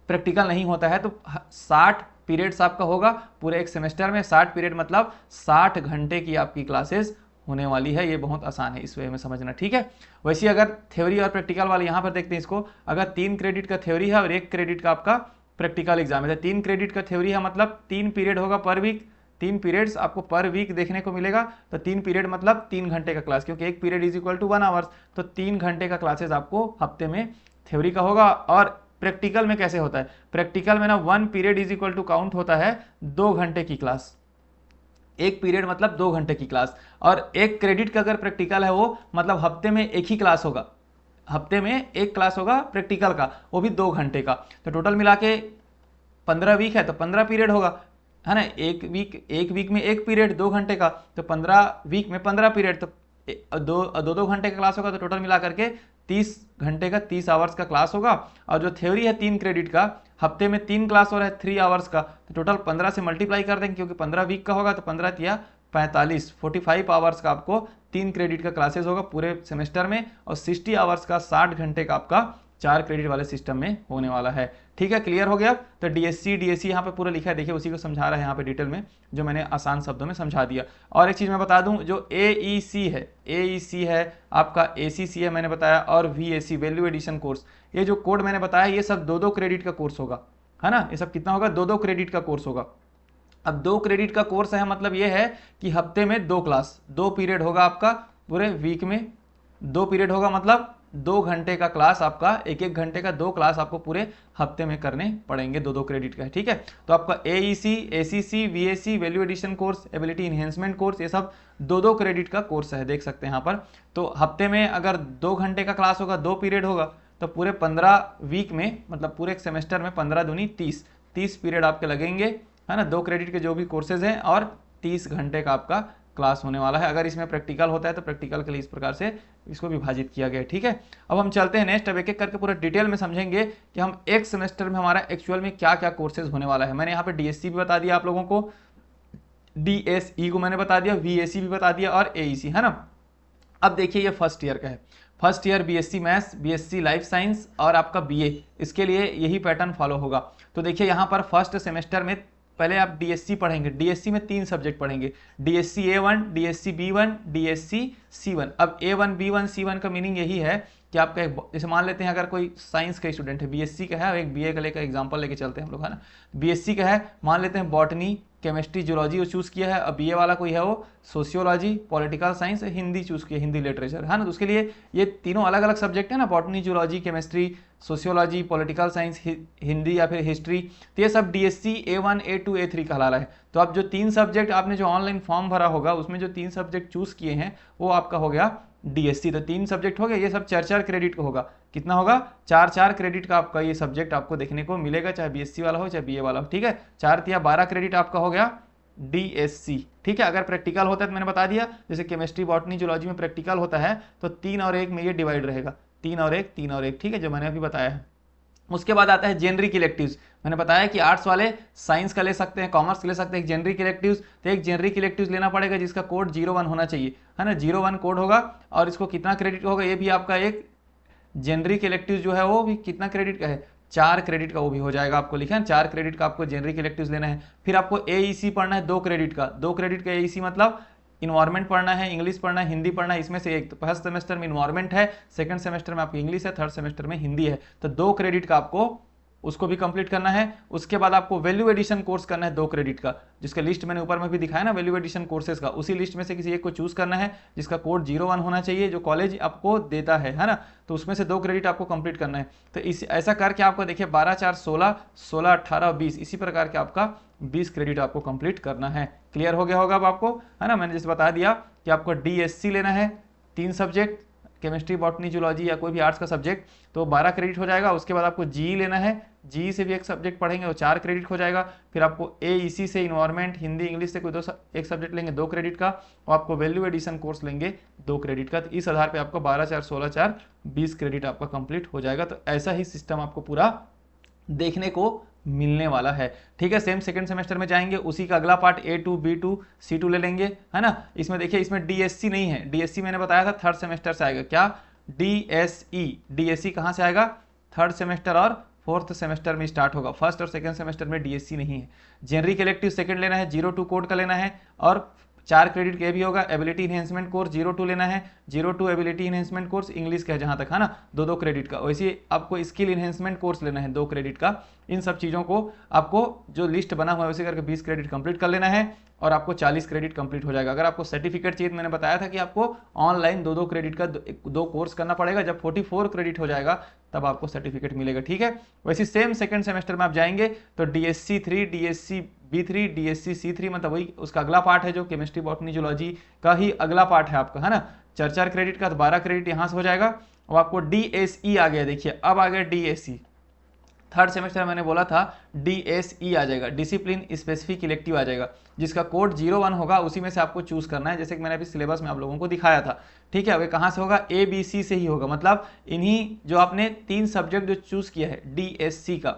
प्रैक्टिकल नहीं होता है तो 60 पीरियड्स आपका होगा पूरे एक सेमेस्टर में। 60 पीरियड मतलब 60 घंटे की आपकी क्लासेस होने वाली है। ये बहुत आसान है, इस वे में समझना। ठीक है, वैसे अगर थ्योरी और प्रैक्टिकल वाले यहाँ पर देखते हैं इसको, अगर 3 क्रेडिट का थ्योरी है और 1 क्रेडिट का आपका प्रैक्टिकल एग्जाम है, तो 3 क्रेडिट का थ्योरी है मतलब 3 पीरियड होगा पर वीक, 3 पीरियड्स आपको पर वीक देखने को मिलेगा। तो 3 पीरियड मतलब 3 घंटे का क्लास, क्योंकि 1 period is equal to 1 hours, तो 3 घंटे का क्लासेस आपको हफ्ते में थ्योरी का होगा। और प्रैक्टिकल में कैसे होता है, प्रैक्टिकल में ना 1 period is equal to count होता है 2 घंटे की क्लास, 1 पीरियड मतलब 2 घंटे की क्लास। और 1 क्रेडिट का अगर प्रैक्टिकल है वो मतलब हफ्ते में 1 ही क्लास होगा, हफ्ते में 1 क्लास होगा प्रैक्टिकल का, वो भी 2 घंटे का। तो टोटल मिला के 15 वीक है तो 15 पीरियड होगा, है ना। एक वीक में 1 पीरियड 2 घंटे का, तो 15 वीक में 15 पीरियड, तो दो घंटे का क्लास होगा। तो टोटल मिला करके 30 घंटे का 30 आवर्स का क्लास होगा। और जो थ्योरी है 3 क्रेडिट का, हफ्ते में 3 क्लास हो रहा है 3 आवर्स का, तो टोटल 15 से मल्टीप्लाई कर देंगे, क्योंकि 15 वीक का होगा, तो 15 या 45 45 आवर्स का आपको 3 क्रेडिट का क्लासेस होगा पूरे सेमेस्टर में, और 60 आवर्स का 60 घंटे का आपका 4 क्रेडिट वाले सिस्टम में होने वाला है। ठीक है, क्लियर हो गया। तो डीएससी यहाँ पे पूरा लिखा है, देखिए उसी को समझा रहा है यहाँ पे डिटेल में, जो मैंने आसान शब्दों में समझा दिया। और एक चीज़ मैं बता दूं, जो AEC है आपका, ACC है मैंने बताया, और VAC वैल्यू एडिशन कोर्स, ये जो कोड मैंने बताया ये सब 2-2 क्रेडिट का कोर्स होगा, है ना। ये सब कितना होगा, 2-2 क्रेडिट का कोर्स होगा। अब 2 क्रेडिट का कोर्स है, मतलब ये है कि हफ्ते में 2 क्लास, 2 पीरियड होगा आपका पूरे वीक में, 2 पीरियड होगा मतलब 2 घंटे का क्लास आपका, 1-1 घंटे का 2 क्लास आपको पूरे हफ्ते में करने पड़ेंगे, 2-2 क्रेडिट का, ठीक है। तो आपका AEC, ACC, VAC, value addition course, ability enhancement course, ये सब 2-2 क्रेडिट का कोर्स है, देख सकते हैं यहाँ पर। तो हफ्ते में अगर 2 घंटे का क्लास होगा, 2 पीरियड होगा, तो पूरे 15 वीक में, मतलब पूरे एक सेमेस्टर में 15 दूनी 30 पीरियड आपके लगेंगे, है ना, 2 क्रेडिट के जो भी कोर्सेज हैं, और 30 घंटे का आपका क्लास होने वाला है। अगर इसमें प्रैक्टिकल होता है तो प्रैक्टिकल के लिए इस प्रकार से इसको विभाजित किया गया है, ठीक है। अब हम चलते हैं नेक्स्ट, अब एक एक करके पूरा डिटेल में समझेंगे कि हम एक सेमेस्टर में हमारा एक्चुअल में क्या क्या कोर्सेज होने वाला है। मैंने यहाँ पे DSC भी बता दिया आप लोगों को, DSE को मैंने बता दिया, VAC भी बता दिया, और AEC, है ना। अब देखिए ये फर्स्ट ईयर का है, first year BSc maths, BSc life science और आपका BA, इसके लिए यही पैटर्न फॉलो होगा। तो देखिए यहाँ पर फर्स्ट सेमेस्टर में पहले आप DSC पढ़ेंगे, DSC में 3 सब्जेक्ट पढ़ेंगे, DSC A1, DSC B1, DSC C1। अब A1, B1, C1 का मीनिंग यही है कि आपका जैसे मान लेते हैं अगर कोई साइंस का स्टूडेंट है, BSc का है, और एक BA का लेकर एग्जांपल लेके चलते हैं हम लोग, है ना। BSc का है, मान लेते हैं बॉटनी, केमिस्ट्री, जूलॉजी वो चूज़ किया है। अब BA वाला कोई है वो sociology, political science, Hindi choose किया, हिंदी लिटरेचर, है ना। तो उसके लिए ये तीनों अलग अलग सब्जेक्ट है ना, botany, zoology, chemistry, sociology, political science, Hindi या फिर हिस्ट्री, तो ये सब DSC A1, A2, A3 कहला रहा है। तो अब जो 3 सब्जेक्ट आपने जो ऑनलाइन फॉर्म भरा होगा उसमें जो 3 सब्जेक्ट चूज़ किए हैं वो आपका हो गया DSC। तो 3 सब्जेक्ट हो गए, ये सब 4-4 क्रेडिट का होगा। कितना होगा? 4-4 क्रेडिट का आपका ये सब्जेक्ट आपको देखने को मिलेगा, चाहे BSc वाला हो चाहे BA वाला हो, ठीक है। 4 या 12 क्रेडिट आपका हो गया DSC, ठीक है। अगर प्रैक्टिकल होता है तो मैंने बता दिया, जैसे केमिस्ट्री, बॉटनी, जूलॉजी में प्रैक्टिकल होता है तो 3 और 1 में ये डिवाइड रहेगा, 3 और 1, 3 और 1, ठीक है, जो मैंने अभी बताया है। उसके बाद आता है जेनरिक इलेक्टिव्स। मैंने बताया कि आर्ट्स वाले साइंस का ले सकते हैं, कॉमर्स का ले सकते हैं, एक जेनरिक इलेक्टिव्स। तो एक जेनरिक इलेक्टिव्स लेना पड़ेगा जिसका कोड 01 होना चाहिए, है ना, 01 कोड होगा। और इसको कितना क्रेडिट होगा, ये भी आपका एक जेनरिक इलेक्टिव्स जो है वो भी कितना क्रेडिट का है, 4 क्रेडिट का वो भी हो जाएगा। आपको लिखा है 4 क्रेडिट का आपको जेनरिक इलेक्टिव्स लेना है। फिर आपको AEC पढ़ना है 2 क्रेडिट का, 2 क्रेडिट का AEC मतलब इन्वायरमेंट पढ़ना है, इंग्लिश पढ़ना है, हिंदी पढ़ना है, इसमें से एक। तो फर्स्ट सेमेस्टर में इन्वायरमेंट है, सेकंड सेमेस्टर में आपकी इंग्लिश है, थर्ड सेमेस्टर में हिंदी है। तो 2 क्रेडिट का आपको उसको भी कंप्लीट करना है। उसके बाद आपको वैल्यू एडिशन कोर्स करना है 2 क्रेडिट का, जिसका लिस्ट मैंने ऊपर में भी दिखाया ना, वैल्यू एडिशन कोर्सेज का। उसी लिस्ट में से किसी एक को चूज करना है जिसका कोड 01 होना चाहिए, जो कॉलेज आपको देता है ना। तो उसमें से 2 क्रेडिट आपको कंप्लीट करना है। तो इस ऐसा करके आपको देखिए 12, 4, 16, 16, 18, 20, इसी प्रकार के आपका 20 क्रेडिट आपको कंप्लीट करना है। क्लियर हो गया होगा अब आपको, है ना। मैंने जैसे बता दिया कि आपको DSC लेना है 3 सब्जेक्ट, केमिस्ट्री, बॉटनी, जूलॉजी या कोई भी आर्ट्स का सब्जेक्ट, तो 12 क्रेडिट हो जाएगा। उसके बाद आपको GE लेना है, GE से भी एक सब्जेक्ट पढ़ेंगे, वो 4 क्रेडिट हो जाएगा। फिर आपको AEC से इन्वायरमेंट, हिंदी, इंग्लिश से कोई एक सब्जेक्ट लेंगे 2 क्रेडिट का, और आपको वैल्यू एडिशन कोर्स लेंगे 2 क्रेडिट का। तो इस आधार पे आपको 12, 4, 16, 4, 20 क्रेडिट आपका कंप्लीट हो जाएगा। तो ऐसा ही सिस्टम आपको पूरा देखने को मिलने वाला है, ठीक है। सेम सेकंड सेमेस्टर में जाएंगे, उसी का अगला पार्ट A2, B2, C2 ले लेंगे, है ना। इसमें देखिए इसमें DSC नहीं है, DSC मैंने बताया था थर्ड सेमेस्टर से आएगा। क्या? DSC कहाँ से आएगा? थर्ड सेमेस्टर और फोर्थ सेमेस्टर में स्टार्ट होगा, फर्स्ट और सेकंड सेमेस्टर में DSC नहीं है। जेनरिक इलेक्टिव सेकंड लेना है, 02 कोड का लेना है, और 4 क्रेडिट के भी होगा। एबिलिटी इन्हेंसमेंट कोर्स 02 लेना है, 02 एबिलिटी इन्हेंसमेंट कोर्स इंग्लिश का है जहां तक, है ना, 2-2 क्रेडिट का। वैसे आपको स्किल इन्हेंसमेंट कोर्स लेना है 2 क्रेडिट का। इन सब चीज़ों को आपको जो लिस्ट बना हुआ है वैसे करके 20 क्रेडिट कंप्लीट कर लेना है, और आपको 40 क्रेडिट कंप्लीट हो जाएगा। अगर आपको सर्टिफिकेट चाहिए तो मैंने बताया था कि आपको ऑनलाइन 2-2 क्रेडिट का 2 कोर्स करना पड़ेगा। जब 44 क्रेडिट हो जाएगा तब आपको सर्टिफिकेट मिलेगा, ठीक है। वैसे सेम सेकंड सेमेस्टर में आप जाएंगे तो DSC 3, DSC B3, DSC C3, मतलब वही उसका अगला पार्ट है जो केमिस्ट्री, बॉटनी, जूलॉजी का ही अगला पार्ट है आपका, है ना। 4-4 क्रेडिट का, तो 12 क्रेडिट यहाँ से हो जाएगा। और आपको DSE आ गया, देखिए अब आ गया DSE। थर्ड सेमेस्टर मैंने बोला था DSE आ जाएगा, डिसिप्लिन स्पेसिफिक इलेक्टिव आ जाएगा, जिसका कोड 01 होगा। उसी में से आपको चूज करना है, जैसे कि मैंने अभी सिलेबस में आप लोगों को दिखाया था, ठीक है। वे कहाँ से होगा? ABC से ही होगा, मतलब इन्हीं जो आपने 3 सब्जेक्ट जो चूज किया है DSC का,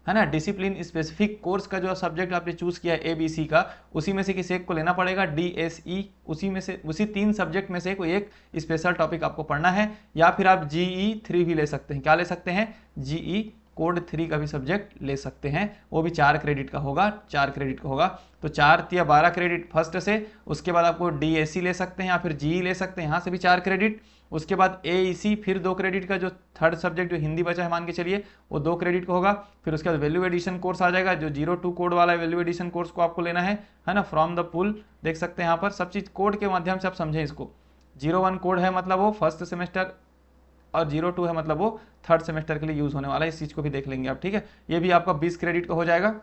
है ना, डिसिप्लिन स्पेसिफिक कोर्स का जो सब्जेक्ट आपने चूज किया है ABC का, उसी में से किसी एक को लेना पड़ेगा DSE। उसी में से, उसी 3 सब्जेक्ट में से कोई एक स्पेशल टॉपिक आपको पढ़ना है, या फिर आप GE3 भी ले सकते हैं। क्या ले सकते हैं? GE कोड 3 का भी सब्जेक्ट ले सकते हैं, वो भी 4 क्रेडिट का होगा, 4 क्रेडिट का होगा। तो 4 या 12 क्रेडिट फर्स्ट से। उसके बाद आपको DSC ले सकते हैं या फिर GE ले सकते हैं, यहाँ से भी 4 क्रेडिट। उसके बाद AEC फिर 2 क्रेडिट का, जो थर्ड सब्जेक्ट जो हिंदी बचा है मान के चलिए वो 2 क्रेडिट का होगा। फिर उसके बाद वैल्यू एडिशन कोर्स आ जाएगा, जो 02 कोड वाला वैल्यू एडिशन कोर्स को आपको लेना है ना, फ्रॉम द पूल। देख सकते हैं यहाँ पर सब चीज़ कोड के माध्यम से आप समझें इसको। 01 कोड है मतलब वो फर्स्ट सेमेस्टर, और 02 है मतलब वो थर्ड सेमेस्टर के लिए यूज़ होने वाला है। इस चीज़ को भी देख लेंगे आप, ठीक है। ये भी आपका 20 क्रेडिट का हो जाएगा।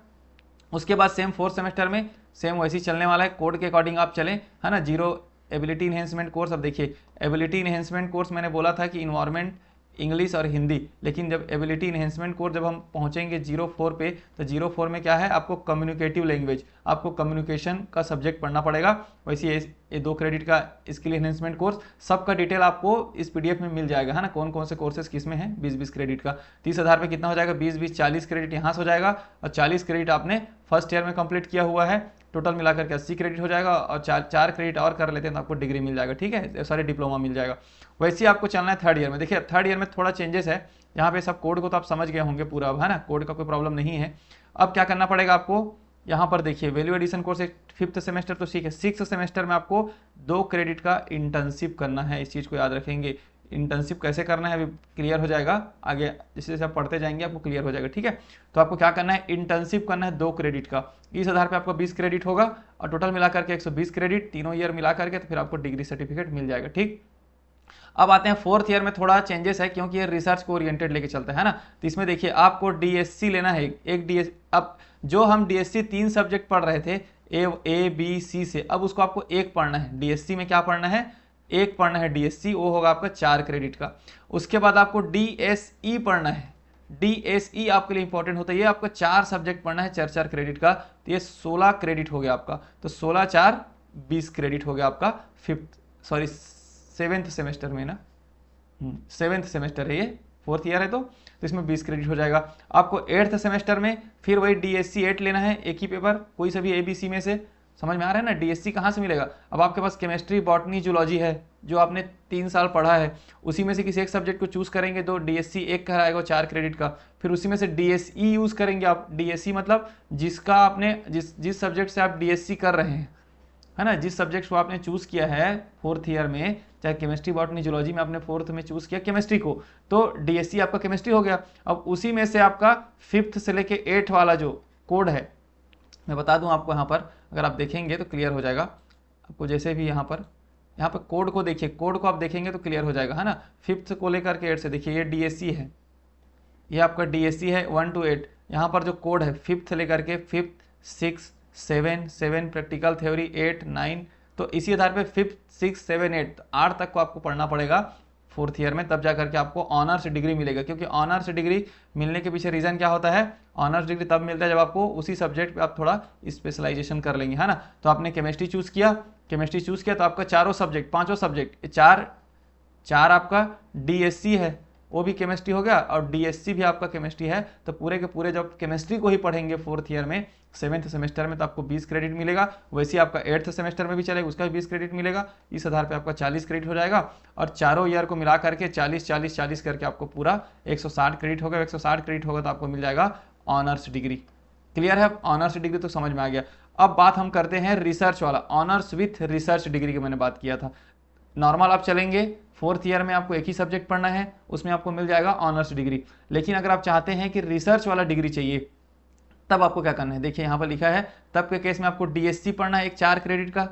उसके बाद सेम 4th सेमेस्टर में सेम वैसे ही चलने वाला है, कोड के अकॉर्डिंग आप चलें, है ना। 0 एबिलिटी इन्हेंसमेंट कोर्स। अब देखिए एबिलिटी इन्हेंसमेंट कोर्स मैंने बोला था कि इन्वायरमेंट, इंग्लिश और हिंदी, लेकिन जब एबिलिटी इन्हेंसमेंट कोर्स जब हम पहुंचेंगे 04 पे, तो 04 में क्या है, आपको कम्युनिकेटिव लैंग्वेज, आपको कम्युनिकेशन का सब्जेक्ट पढ़ना पड़ेगा। वैसे ये 2 क्रेडिट का स्किल इन्हेंसमेंट कोर्स, सबका डिटेल आपको इस PDF में मिल जाएगा, है ना, कौन कौन से कोर्सेज किस में है। 20-20 क्रेडिट का 30,000 पे कितना हो जाएगा, 20-20 40 क्रेडिट यहाँ से हो जाएगा, और 40 क्रेडिट आपने फर्स्ट ईयर में कंप्लीट किया हुआ है, टोटल मिलाकर के 80 क्रेडिट हो जाएगा, और 4 क्रेडिट और कर लेते हैं तो आपको डिग्री मिल जाएगा, ठीक है, सॉरी डिप्लोमा मिल जाएगा। वैसे ही आपको चलना है थर्ड ईयर में। देखिए थर्ड ईयर में थोड़ा चेंजेस है, यहाँ पे सब कोड को तो आप समझ गए होंगे पूरा, अब है ना, कोड का कोई प्रॉब्लम नहीं है। अब क्या करना पड़ेगा आपको, यहाँ पर देखिए value addition course 5th semester तो ठीक है, 6th सेमेस्टर में आपको 2 क्रेडिट का इंटर्नशिप करना है। इस चीज़ को याद रखेंगे, इंटर्नशिप कैसे करना है अभी क्लियर हो जाएगा, आगे जैसे जैसे आप पढ़ते जाएंगे आपको क्लियर हो जाएगा, ठीक है। तो आपको क्या करना है, इंटर्नशिप करना है 2 क्रेडिट का। इस आधार पे आपका 20 क्रेडिट होगा, और टोटल मिला करके 120 क्रेडिट तीनों ईयर मिला करके, तो फिर आपको डिग्री सर्टिफिकेट मिल जाएगा, ठीक। अब आते हैं 4th ईयर में, थोड़ा चेंजेस है क्योंकि ये रिसर्च को ओरिएंटेड लेके चलता है ना। तो इसमें देखिए आपको DSC लेना है, एक DS। अब जो हम DSC 3 सब्जेक्ट पढ़ रहे थे A B C से, अब उसको आपको एक पढ़ना है। DSC में क्या पढ़ना है, एक पढ़ना है DSC, वो होगा आपका 4 क्रेडिट का। उसके बाद आपको DSE पढ़ना है। DSE आपके लिए इंपॉर्टेंट होता है, ये आपका 4 सब्जेक्ट पढ़ना है 4-4 क्रेडिट का, तो ये 16 क्रेडिट हो गया आपका। तो 16-4 20 क्रेडिट हो गया आपका 7th सेमेस्टर में ना, 7th सेमेस्टर है ये, 4th ईयर है तो इसमें 20 क्रेडिट हो जाएगा। आपको 8th सेमेस्टर में फिर वही DSC 8 लेना है, एक ही पेपर, कोई सा भी ABC में से। समझ में आ रहा है ना, DSC कहाँ से मिलेगा। अब आपके पास केमिस्ट्री, बॉटनी, जूलॉजी है, जो आपने 3 साल पढ़ा है, उसी में से किसी एक सब्जेक्ट को चूज करेंगे तो DSC 1 कराएगा 4 क्रेडिट का। फिर उसी में से DSE यूज करेंगे आप। DSE मतलब जिसका आपने जिस सब्जेक्ट से आप DSC कर रहे हैं, है ना, जिस सब्जेक्ट को आपने चूज किया है 4th ईयर में, चाहे केमिस्ट्री, बॉटनी, जूलॉजी में आपने 4th में चूज किया केमिस्ट्री को, तो DSC आपका केमिस्ट्री हो गया। अब उसी में से आपका 5th से लेके 8 वाला जो कोड है, मैं बता दूं आपको, यहाँ पर अगर आप देखेंगे तो क्लियर हो जाएगा आपको। जैसे भी यहाँ पर कोड को देखिए, कोड को आप देखेंगे तो क्लियर हो जाएगा, है ना। 5th को लेकर के 8 से देखिए, ये DSC है, ये आपका DSC है 1 to 8। यहाँ पर जो कोड है 5th से लेकर के 5th 6 7 प्रैक्टिकल थ्योरी 8 9, तो इसी आधार पे 5th 6 7 8 8 तक को आपको पढ़ना पड़ेगा 4th ईयर में, तब जाकर के आपको ऑनर्स डिग्री मिलेगा। क्योंकि ऑनर्स डिग्री मिलने के पीछे रीजन क्या होता है, ऑनर्स डिग्री तब मिलता है जब आपको उसी सब्जेक्ट पे आप थोड़ा स्पेशलाइजेशन कर लेंगे, है ना। तो आपने केमिस्ट्री चूज किया, तो आपका चारों सब्जेक्ट, 5 सब्जेक्ट, 4 आपका DSC है, वो भी केमिस्ट्री हो गया, और DSC भी आपका केमिस्ट्री है। तो पूरे के पूरे जब केमिस्ट्री को ही पढ़ेंगे 4th ईयर में 7th सेमेस्टर में, तो आपको 20 क्रेडिट मिलेगा। वैसे ही आपका 8th सेमेस्टर में भी चलेगा, उसका भी 20 क्रेडिट मिलेगा। इस आधार पे आपका 40 क्रेडिट हो जाएगा, और चारों ईयर को मिला करके 40 करके आपको पूरा 160 क्रेडिट होगा। 160 क्रेडिट होगा तो आपको मिल जाएगा ऑनर्स डिग्री। क्लियर है, ऑनर्स डिग्री तो समझ में आ गया। अब बात हम करते हैं रिसर्च वाला, ऑनर्स विथ रिसर्च डिग्री की मैंने बात किया था। नॉर्मल आप चलेंगे 4th ईयर में आपको एक ही सब्जेक्ट पढ़ना है, उसमें आपको मिल जाएगा ऑनर्स डिग्री। लेकिन अगर आप चाहते हैं कि रिसर्च वाला डिग्री चाहिए, तब आपको क्या करना है, देखिए यहाँ पर लिखा है, तब के केस में आपको DSC पढ़ना है एक 4 क्रेडिट का।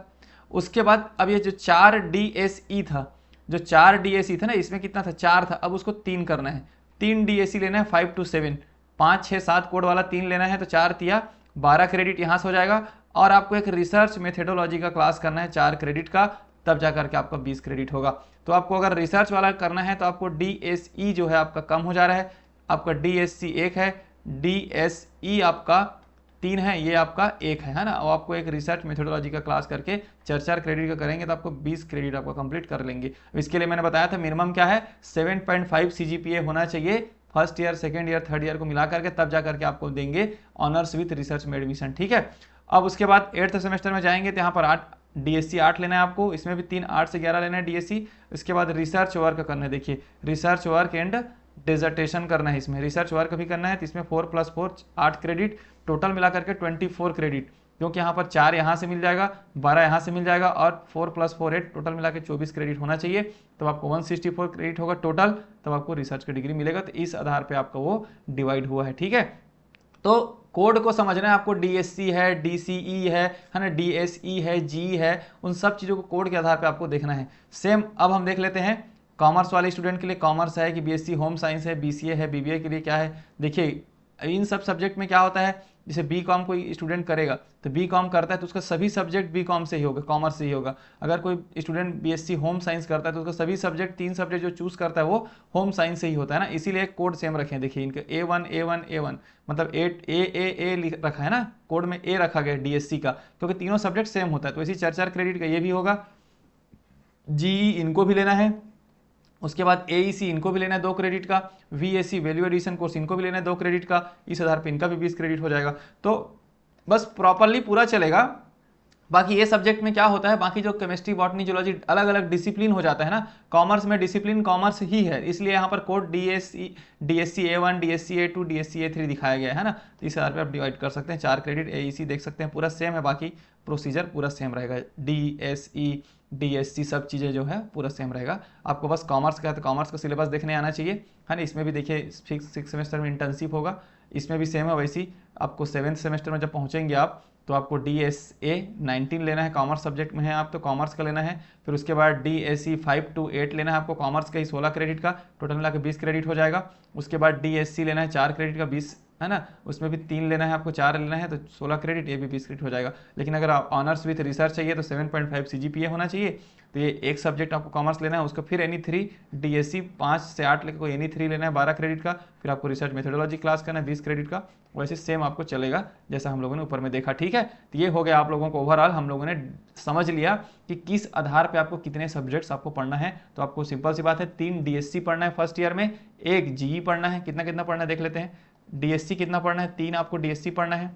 उसके बाद अब ये जो 4 DSE था, जो 4 DSE था ना, इसमें कितना था, 4 था, अब उसको 3 करना है। 3 DSE लेना है 5 to 7, 5 6 7 कोड वाला 3 लेना है, तो 4 तिया 12 क्रेडिट यहाँ से हो जाएगा। और आपको एक रिसर्च मेथडोलॉजी का क्लास करना है 4 क्रेडिट का, तब जाकर के आपका 20 क्रेडिट होगा। तो आपको अगर रिसर्च वाला करना है तो आपको DSE जो है आपका कम हो जा रहा है, आपका DSC 1 है, DSE आपका 3 है, ये आपका 1 है ना। और आपको एक रिसर्च मेथोडोलॉजी का क्लास करके 4 क्रेडिट का करेंगे तो आपको 20 क्रेडिट आपको कंप्लीट कर लेंगे। इसके लिए मैंने बताया था मिनिमम क्या है, 7.5 CGPA होना चाहिए first year, second year, third year को मिला करके, तब जा करके आपको देंगे ऑनर्स विथ रिसर्च में एडमिशन, ठीक है। अब उसके बाद 8th सेमेस्टर में जाएंगे तो यहाँ पर DSC 8 लेना है आपको, इसमें भी 3 8 से 11 लेना है DSC। इसके बाद रिसर्च वर्क करना है, देखिए रिसर्च वर्क एंड डिजर्टेशन करना है, इसमें रिसर्च वर्क भी करना है, तो इसमें 4 + 4 8 क्रेडिट, टोटल मिला करके 24 क्रेडिट। क्योंकि यहाँ पर 4 यहाँ से मिल जाएगा, 12 यहाँ से मिल जाएगा और 4 + 4 8, टोटल मिला के 24 क्रेडिट होना चाहिए। तब आपको 164 क्रेडिट होगा टोटल, तब आपको रिसर्च का डिग्री मिलेगा। तो इस आधार पर आपका वो डिवाइड हुआ है, ठीक है। तो कोड को समझना है आपको, DSC है, DCE है ना, DSE है, G है, उन सब चीज़ों को कोड के आधार पे आपको देखना है। सेम अब हम देख लेते हैं कॉमर्स वाले स्टूडेंट के लिए कॉमर्स है कि BSc होम साइंस है, BCA है, BBA के लिए क्या है। देखिए इन सब सब्जेक्ट में क्या होता है, जैसे BCom कोई स्टूडेंट करेगा तो BCom करता है तो उसका सभी सब्जेक्ट BCom से ही होगा, कॉमर्स से ही होगा। अगर कोई स्टूडेंट BSc होम साइंस करता है तो उसका सभी सब्जेक्ट 3 सब्जेक्ट जो चूज करता है वो होम साइंस से ही होता है ना, इसीलिए कोड सेम रखें। देखिए इनके A1 मतलब A रखा है ना, कोड में A रखा गया DSC का, क्योंकि तीनों सब्जेक्ट सेम होता है। तो इसी 4 क्रेडिट का ये भी होगा। GE इनको भी लेना है, उसके बाद AEC इनको भी लेना है 2 क्रेडिट का, VAC वैल्यू एडिशन कोर्स इनको भी लेना है 2 क्रेडिट का, इस आधार पे इनका भी 20 क्रेडिट हो जाएगा। तो बस प्रॉपरली पूरा चलेगा। बाकी ये सब्जेक्ट में क्या होता है, बाकी जो केमिस्ट्री, बॉटनी, जूलॉजी अलग अलग डिसिप्लिन हो जाता है ना, कॉमर्स में डिसिप्लिन कॉमर्स ही है, इसलिए यहाँ पर code DSC A1, DSC A2, DSC A3 दिखाया गया है ना। तो इस आधार पे आप डिवाइड कर सकते हैं। 4 क्रेडिट AEC देख सकते हैं पूरा सेम है, बाकी प्रोसीजर पूरा सेम रहेगा। DSE DSC सब चीज़ें जो है पूरा सेम रहेगा। आपको बस कॉमर्स का है तो कॉमर्स का सिलेबस देखने आना चाहिए, है ना। इसमें भी देखिए 6 सेमेस्टर में इंटर्नशिप होगा, इसमें भी सेम है। वैसी आपको 7th सेमेस्टर में जब पहुँचेंगे आप तो आपको DSA 19 लेना है, कॉमर्स सब्जेक्ट में है आप तो कॉमर्स का लेना है। फिर उसके बाद DSE 5 to 8 लेना है आपको, कॉमर्स का ही 16 क्रेडिट का, टोटल मिला के 20 क्रेडिट हो जाएगा। उसके बाद DSC लेना है 4 क्रेडिट का 20, है ना, उसमें भी 3 लेना है आपको, 4 लेना है तो 16 क्रेडिट, ये भी 20 क्रेडिट हो जाएगा। लेकिन अगर आप ऑनर्स विथ रिसर्च चाहिए तो 7.5 CGPA होना चाहिए। तो ये एक सब्जेक्ट आपको कॉमर्स लेना है, उसका फिर NE3 DSC 5 से 8 लेकर कोई NE3 लेना है 12 क्रेडिट का। फिर आपको रिसर्च मेथोडोलॉजी क्लास करना है 20 क्रेडिट का। वैसे सेम आपको चलेगा जैसा हम लोगों ने ऊपर में देखा, ठीक है। तो ये हो गया आप लोगों को ओवरऑल, हम लोगों ने समझ लिया कि किस आधार पे आपको कितने सब्जेक्ट्स आपको पढ़ना है। तो आपको सिंपल सी बात है, 3 DSC पढ़ना है फर्स्ट ईयर में, 1 GE पढ़ना है। कितना कितना पढ़ना है देख लेते हैं। DSC कितना पढ़ना है, 3 आपको DSC पढ़ना है।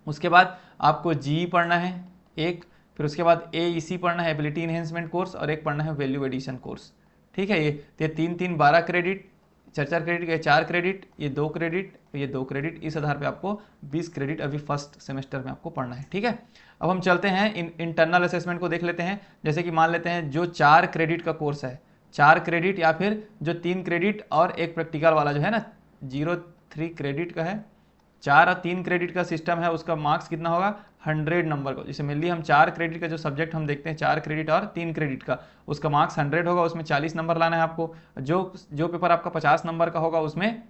उसके बाद आपको GE पढ़ना है 1, फिर उसके बाद AEC पढ़ना है, एबिलिटी इन्हेंसमेंट कोर्स, और 1 पढ़ना है वैल्यू एडिशन कोर्स, ठीक है। ये 3 12 क्रेडिट, 4 क्रेडिट, ये 4 क्रेडिट, ये 2 क्रेडिट, ये 2 क्रेडिट, इस आधार पे आपको 20 क्रेडिट अभी फर्स्ट सेमेस्टर में आपको पढ़ना है, ठीक है। अब हम चलते हैं इंटरनल असेसमेंट को देख लेते हैं। जैसे कि मान लेते हैं जो 4 क्रेडिट का कोर्स है, 4 क्रेडिट या फिर जो 3 क्रेडिट और एक प्रैक्टिकल वाला जो है ना 0-3 क्रेडिट का है, 4 और 3 क्रेडिट का सिस्टम है, उसका मार्क्स कितना होगा 100 नंबर को। जैसे मेनली हम 4 क्रेडिट का जो सब्जेक्ट हम देखते हैं, 4 क्रेडिट और 3 क्रेडिट का, उसका मार्क्स 100 होगा, उसमें 40 नंबर लाना है आपको। जो पेपर आपका 50 नंबर का होगा उसमें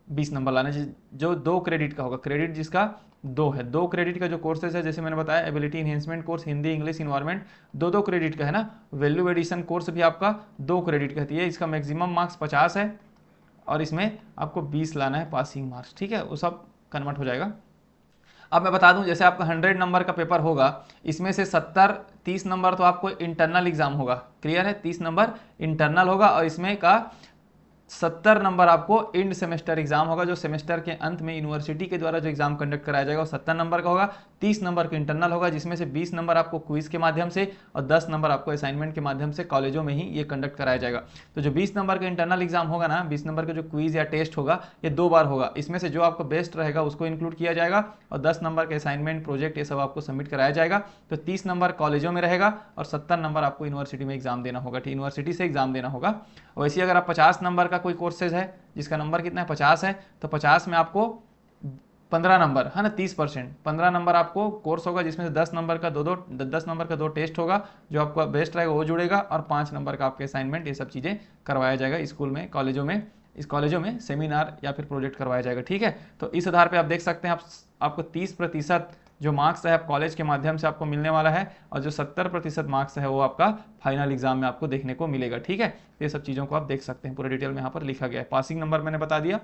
20 नंबर लाना है। जो 2 क्रेडिट का होगा, क्रेडिट जिसका 2 है, 2 क्रेडिट का जो कोर्सेज है, जैसे मैंने बताया ability enhancement course, Hindi English environment, 2-2 credit का है ना। वैल्यू एडिशन कोर्स भी आपका 2 क्रेडिट का है, इसका मैक्सिमम मार्क्स 50 है और इसमें आपको 20 लाना है पासिंग मार्क्स, ठीक है। वो सब कन्वर्ट हो जाएगा। अब मैं बता दूं, जैसे आपका 100 नंबर का पेपर होगा, इसमें से 30 नंबर तो आपको इंटरनल एग्जाम होगा, क्लियर है, 30 नंबर इंटरनल होगा, और इसमें का 70 नंबर आपको एंड सेमेस्टर एग्जाम होगा, जो सेमेस्टर के अंत में यूनिवर्सिटी के द्वारा जो एग्जाम कंडक्ट कराया जाएगा वो 70 नंबर का होगा। 30 नंबर का इंटरनल होगा, जिसमें से 20 नंबर आपको क्विज के माध्यम से और 10 नंबर आपको असाइनमेंट के माध्यम से कॉलेजों में ही ये कंडक्ट कराया जाएगा। तो जो 20 नंबर का इंटरनल एग्जाम होगा ना, 20 नंबर का जो क्विज या टेस्ट होगा, ये 2 बार होगा। इसमें से जो आपको बेस्ट रहेगा उसको इंक्लूड किया जाएगा, और 10 नंबर के असाइनमेंट, प्रोजेक्ट, ये सब आपको सबमिट कराया जाएगा। तो 30 नंबर कॉलेजों में रहेगा और 70 नंबर आपको यूनिवर्सिटी में एग्जाम देना होगा, ठीक, यूनिवर्सिटी से एग्जाम देना होगा। वैसे अगर आप 50 नंबर का कोई कोर्सेज है जिसका नंबर कितना है 50 है, तो 50 में आपको 15 नंबर है ना, 30%, 15 नंबर आपको कोर्स होगा, जिसमें से 10 नंबर का 10 नंबर का 2 टेस्ट होगा, जो आपका बेस्ट रहेगा वो जुड़ेगा, और 5 नंबर का आपके असाइनमेंट, ये सब चीज़ें करवाया जाएगा स्कूल में, कॉलेजों में, इस कॉलेजों में सेमिनार या फिर प्रोजेक्ट करवाया जाएगा, ठीक है। तो इस आधार पर आप देख सकते हैं आपको 30% जो मार्क्स है आप कॉलेज के माध्यम से आपको मिलने वाला है, और जो 70% मार्क्स है वो आपका फाइनल एग्जाम में आपको देखने को मिलेगा, ठीक है। ये सब चीज़ों को आप देख सकते हैं, पूरे डिटेल में यहाँ पर लिखा गया है। पासिंग नंबर मैंने बता दिया,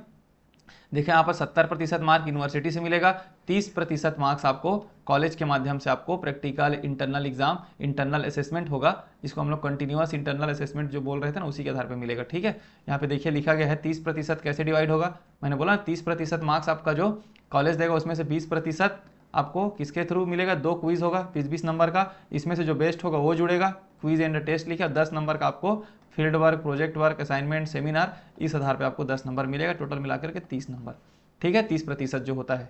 देखिए यहाँ पर 70% मार्क यूनिवर्सिटी से मिलेगा, 30% मार्क्स आपको कॉलेज के माध्यम से आपको practical, internal exam, internal assessment होगा, इसको हम लोग कंटिन्यूअस इंटरनल असेसमेंट जो बोल रहे थे ना, उसी के आधार पर मिलेगा, ठीक है। यहाँ पे देखिए लिखा गया है 30% कैसे डिवाइड होगा, मैंने बोला 30% मार्क्स आपका जो कॉलेज देगा, उसमें से 20% आपको किसके थ्रू मिलेगा, 2 क्विज होगा 20-20 नंबर का, इसमें से जो बेस्ट होगा वो जुड़ेगा, क्विज एंड टेस्ट लिखा, 10 नंबर का आपको field work, project work, assignment, seminar, इस आधार पे आपको 10 नंबर मिलेगा, टोटल मिलाकर के 30 नंबर, ठीक है, 30% जो होता है।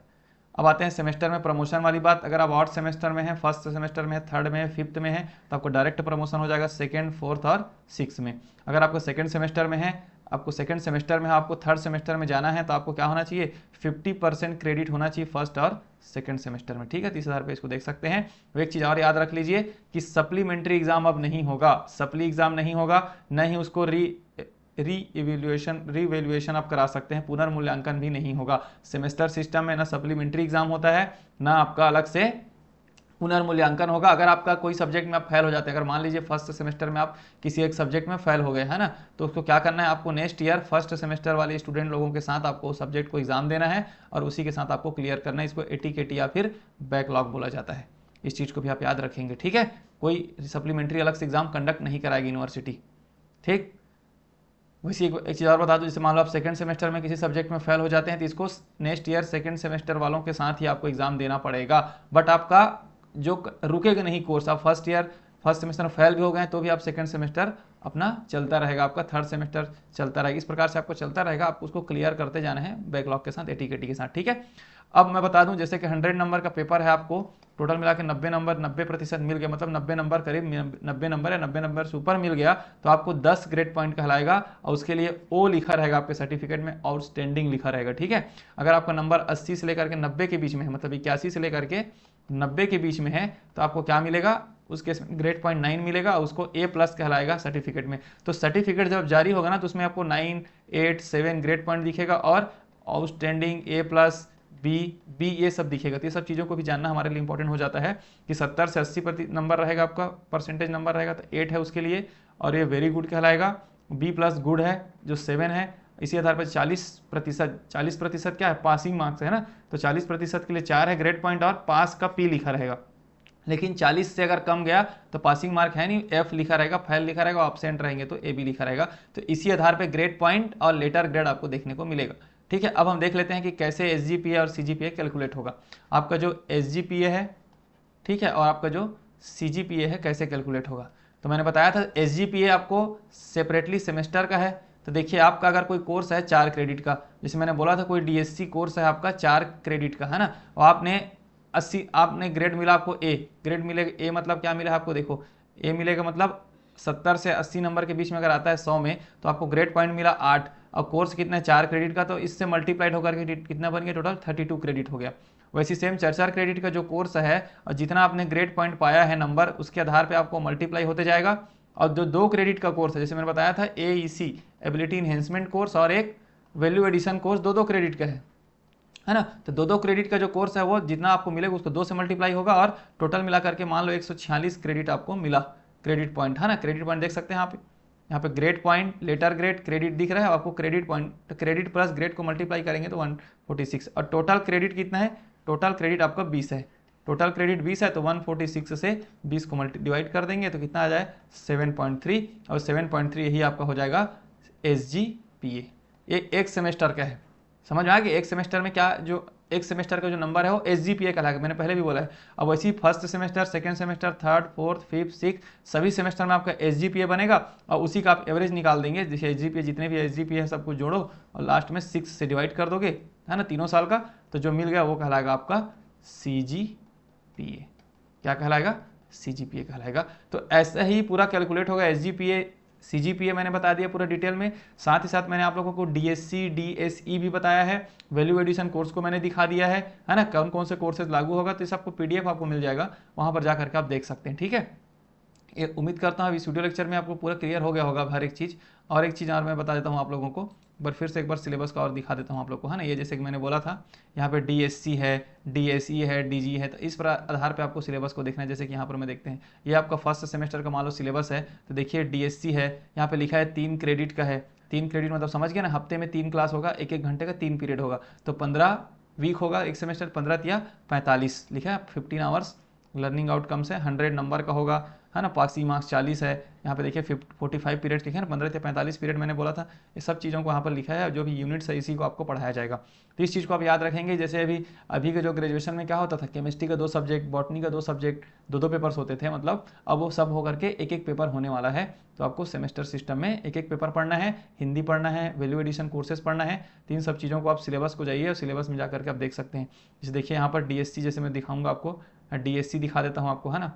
अब आते हैं सेमेस्टर में प्रमोशन वाली बात। अगर आप ऑड सेमेस्टर में हैं, फर्स्ट सेमेस्टर में, थर्ड में, फिफ्थ में है, तो आपको डायरेक्ट प्रमोशन हो जाएगा सेकंड, फोर्थ और सिक्स में। अगर आपको सेकंड सेमेस्टर में है, आपको थर्ड सेमेस्टर में जाना है, तो आपको क्या होना चाहिए, 50% क्रेडिट होना चाहिए फर्स्ट और सेकंड सेमेस्टर में। ठीक है, 30,000 पे इसको देख सकते हैं। तो एक चीज़ और याद रख लीजिए कि सप्लीमेंट्री एग्जाम अब नहीं होगा, सप्ली एग्जाम नहीं होगा, न ही उसको रीवैल्यूएशन आप करा सकते हैं, पुनर्मूल्यांकन भी नहीं होगा। सेमेस्टर सिस्टम में ना सप्लीमेंट्री एग्जाम होता है, ना आपका अलग से पुनर्मूल्यांकन होगा। अगर आपका कोई सब्जेक्ट में आप फेल हो जाते हैं, अगर मान लीजिए फर्स्ट सेमेस्टर में आप किसी एक सब्जेक्ट में फेल हो गए, है ना, तो उसको क्या करना है, आपको नेक्स्ट ईयर फर्स्ट सेमेस्टर वाले स्टूडेंट लोगों के साथ आपको सब्जेक्ट को एग्जाम देना है और उसी के साथ आपको क्लियर करना है। इसको एटीकेटी या फिर बैकलॉग बोला जाता है। इस चीज़ को भी आप याद रखेंगे। ठीक है, कोई सप्लीमेंट्री अलग से एग्जाम कंडक्ट नहीं कराएगी यूनिवर्सिटी। ठीक, वैसे एक चीज़ और बता दूं, जैसे मान लो आप सेकंड सेमेस्टर में किसी सब्जेक्ट में फेल हो जाते हैं, तो इसको नेक्स्ट ईयर सेकंड सेमेस्टर वालों के साथ ही आपको एग्जाम देना पड़ेगा। बट आपका जो रुकेगा नहीं कोर्स, आप फर्स्ट सेमेस्टर में फेल भी हो गए तो भी आप सेकंड सेमेस्टर अपना चलता रहेगा, आपका थर्ड सेमेस्टर चलता रहेगा। इस प्रकार से आपको चलता रहेगा, आपको उसको क्लियर करते जाना है बैकलॉग के साथ, एटीकेटी के साथ। ठीक है, अब मैं बता दूं, जैसे कि 100 नंबर का पेपर है, आपको टोटल मिला के 90 नंबर, 90% मिल गया, मतलब 90 नंबर करीब 90 नंबर है, 90 नंबर से ऊपर मिल गया, तो आपको 10 ग्रेड पॉइंट कहलाएगा और उसके लिए ओ लिखा रहेगा आपके सर्टिफिकेट में, आउटस्टैंडिंग लिखा रहेगा। ठीक है, अगर आपका नंबर 80 से लेकर के 90 के बीच में है, मतलब 81 से लेकर के 90 के बीच में है, तो आपको क्या मिलेगा, उसके ग्रेड पॉइंट 9 मिलेगा, उसको A+ कहलाएगा सर्टिफिकेट में। तो सर्टिफिकेट जब जारी होगा ना, तो उसमें आपको 9, 8, 7 ग्रेड पॉइंट दिखेगा और आउटस्टैंडिंग, A+, बी ये सब दिखेगा। तो ये सब चीज़ों को भी जानना हमारे लिए इंपॉर्टेंट हो जाता है कि 70 से 80 नंबर रहेगा आपका, परसेंटेज नंबर रहेगा, तो 8 है उसके लिए, और ये वेरी गुड कहलाएगा। B+ गुड है जो 7 है। इसी आधार पर 40% क्या है, पासिंग मार्क्स है ना, तो 40% के लिए 4 है ग्रेड पॉइंट और पास का P लिखा रहेगा। लेकिन 40 से अगर कम गया तो पासिंग मार्क है नहीं, F लिखा रहेगा, फेल लिखा रहेगा, ऑब्सेंट रहेंगे तो AB लिखा रहेगा। तो इसी आधार पे ग्रेड पॉइंट और लेटर ग्रेड आपको देखने को मिलेगा। ठीक है, अब हम देख लेते हैं कि कैसे SGPA और CGPA कैलकुलेट होगा। आपका जो SGPA है, ठीक है, और आपका जो CGPA है कैसे कैलकुलेट होगा। तो मैंने बताया था SGPA आपको सेपरेटली सेमेस्टर का है। तो देखिए, आपका अगर कोई कोर्स है 4 क्रेडिट का, जैसे मैंने बोला था कोई DSC कोर्स है आपका 4 क्रेडिट का, है ना, और आपने ग्रेड मिला आपको A, ग्रेड मिलेगा A मतलब क्या मिला आपको, देखो A मिलेगा मतलब 70 से 80 नंबर के बीच में अगर आता है 100 में, तो आपको ग्रेड पॉइंट मिला 8, और कोर्स कितना है 4 क्रेडिट का, तो इससे मल्टीप्लाइड होकर के कितना बन गया, टोटल 32 क्रेडिट हो गया। वैसे सेम 4 क्रेडिट का जो कोर्स है, और जितना आपने ग्रेड पॉइंट पाया है नंबर, उसके आधार पर आपको मल्टीप्लाई होते जाएगा। और जो 2 क्रेडिट का कोर्स है, जैसे मैंने बताया था AEC एबिलिटी इन्हेंसमेंट कोर्स और एक वैल्यू एडिशन कोर्स, 2 क्रेडिट का है ना, तो 2 क्रेडिट का जो कोर्स है वो जितना आपको मिलेगा उसको 2 से मल्टीप्लाई होगा, और टोटल मिला करके मान लो 146 क्रेडिट आपको मिला, क्रेडिट पॉइंट, है ना। क्रेडिट पॉइंट देख सकते हैं यहाँ पे grade point, letter grade, credit दिख रहा है, आपको credit point, credit plus grade को मल्टीप्लाई करेंगे तो 146, और टोटल क्रेडिट कितना है, टोटल क्रेडिट आपका 20 है, टोटल क्रेडिट 20 है, तो 146 से 20 को डिवाइड कर देंगे तो कितना आ जाए 7.3, और 7.3 यही आपका हो जाएगा SGPA। ये एक सेमेस्टर का है, समझ में आ गया। एक सेमेस्टर में क्या, जो एक सेमेस्टर का जो नंबर है वो SGPA कहलाएगा, मैंने पहले भी बोला है। अब वैसे ही first semester, second semester, third, fourth, fifth, six सभी सेमेस्टर में आपका SGPA बनेगा, और उसी का आप एवरेज निकाल देंगे। जैसे SGPA, जितने भी SGPA है सब कुछ जोड़ो और लास्ट में 6 से डिवाइड कर दोगे, है ना, तीनों साल का, तो जो मिल गया वो कहलाएगा आपका CGPA। क्या कहलाएगा, CGPA कहलाएगा। तो ऐसा ही पूरा कैलकुलेट होगा SGPA CGPA मैंने बता दिया पूरा डिटेल में। साथ ही साथ मैंने आप लोगों को DSC DSE भी बताया है, वैल्यू एडिशन कोर्स को मैंने दिखा दिया है ना, कौन कौन से कोर्सेज लागू होगा, तो इस आपको PDF आपको मिल जाएगा, वहां पर जा करके आप देख सकते हैं। ठीक है, ये उम्मीद करता हूँ इस वीडियो लेक्चर में आपको पूरा क्लियर हो गया होगा हर एक चीज़। और एक चीज़ और मैं बता देता हूँ आप लोगों को, फिर से एक बार सिलेबस का और दिखा देता हूँ आप लोग को, है ना। ये जैसे कि मैंने बोला था यहाँ पे DSC है, DSE है, DG है, तो इस पर आधार पे आपको सिलेबस को देखना है। जैसे कि यहाँ पर मैं देखते हैं, ये आपका फर्स्ट सेमेस्टर का मान लो सिलेबस है, तो देखिए DSC है, यहाँ पे लिखा है 3 क्रेडिट का है। 3 क्रेडिट मतलब समझ गए ना, हफ्ते में 3 क्लास होगा, 1 घंटे का 3 पीरियड होगा, तो 15 वीक होगा एक सेमेस्टर, 15 या 45 लिखा है, 15 आवर्स लर्निंग आउटकम्स है, 100 नंबर का होगा, है ना। पास मार्क्स 40 है, यहाँ पे देखिए 45 पीरियड लिखे हैं, 15 से 45 पीरियड मैंने बोला था, ये सब चीज़ों को यहाँ पर लिखा है, जो भी यूनिट्स है इसी को आपको पढ़ाया जाएगा। तो इस चीज़ को आप याद रखेंगे। जैसे अभी के जो ग्रेजुएशन में क्या होता था, केमिस्ट्री का 2 सब्जेक्ट, बॉटनी का 2 सब्जेक्ट, 2 पेपर्स होते थे, मतलब अब वो सब होकर के एक पेपर होने वाला है। तो आपको सेमेस्टर सिस्टम में एक पेपर पढ़ना है, हिंदी पढ़ना है, वैल्यू एडिशन कोर्सेज पढ़ना है। तीन सब चीज़ों को आप सिलेबस को जाइए और सिलेबस में जाकर के आप देख सकते हैं। जैसे देखिए यहाँ पर डीएससी, जैसे मैं दिखाऊंगा आपको, डीएससी दिखा देता हूँ आपको, है ना।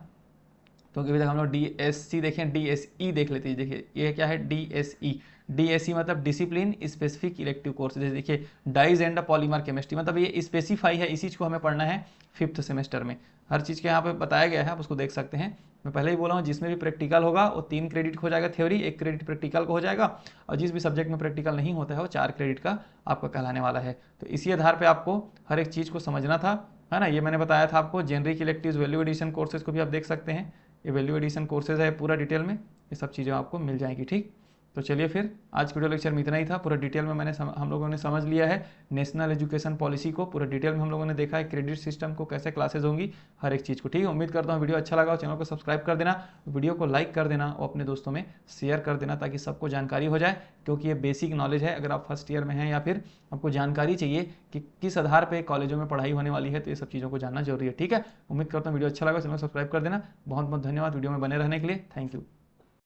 तो अभी तक हम लोग डीएससी देखें, डीएसई देख लेते हैं। देखिए ये क्या है, डीएसई। डीएसई मतलब डिसिप्लिन स्पेसिफिक इलेक्टिव कोर्स। जैसे देखिए डाइज एंड पॉलीमर केमिस्ट्री, मतलब ये स्पेसिफाई है, इसी चीज़ को हमें पढ़ना है 5th सेमेस्टर में। हर चीज़ के यहाँ पे बताया गया है, आप उसको देख सकते हैं। मैं पहले ही बोला हूँ, जिसमें भी प्रैक्टिकल होगा वो 3 क्रेडिट हो जाएगा थ्योरी, 1 क्रेडिट प्रैक्टिकल को हो जाएगा, और जिस भी सब्जेक्ट में प्रैक्टिकल नहीं होता है वो 4 क्रेडिट का आपका कहलाने वाला है। तो इसी आधार पर आपको हर एक चीज़ को समझना था, है ना। ये मैंने बताया था आपको। Generic electives, value addition courses को भी आप देख सकते हैं, ये वैल्यू एडिशन कोर्सेज है पूरा डिटेल में, ये सब चीज़ें आपको मिल जाएंगी। ठीक, तो चलिए फिर आज वीडियो लेक्चर में इतना ही था। पूरा डिटेल में हम लोगों ने समझ लिया है नेशनल एजुकेशन पॉलिसी को, पूरा डिटेल में हम लोगों ने देखा है क्रेडिट सिस्टम को, कैसे क्लासेज होंगी, हर एक चीज़ को। ठीक है, उम्मीद करता हूँ वीडियो अच्छा लगा, चैनल को सब्सक्राइब कर देना, वीडियो को लाइक कर देना और अपने दोस्तों में शेयर कर देना, ताकि सबको जानकारी हो जाए, क्योंकि ये बेसिक नॉलेज है। अगर आप फर्स्ट ईयर में हैं या फिर आपको जानकारी चाहिए कि किस आधार पर कॉलेजों में पढ़ाई होने वाली है, तो ये सब चीज़ों को जानना जरूरी है। ठीक है, उम्मीद करता हूँ वीडियो अच्छा लगा, चैनल को सब्सक्राइब कर देना। बहुत बहुत धन्यवाद वीडियो में बने रहने के लिए। Thank you.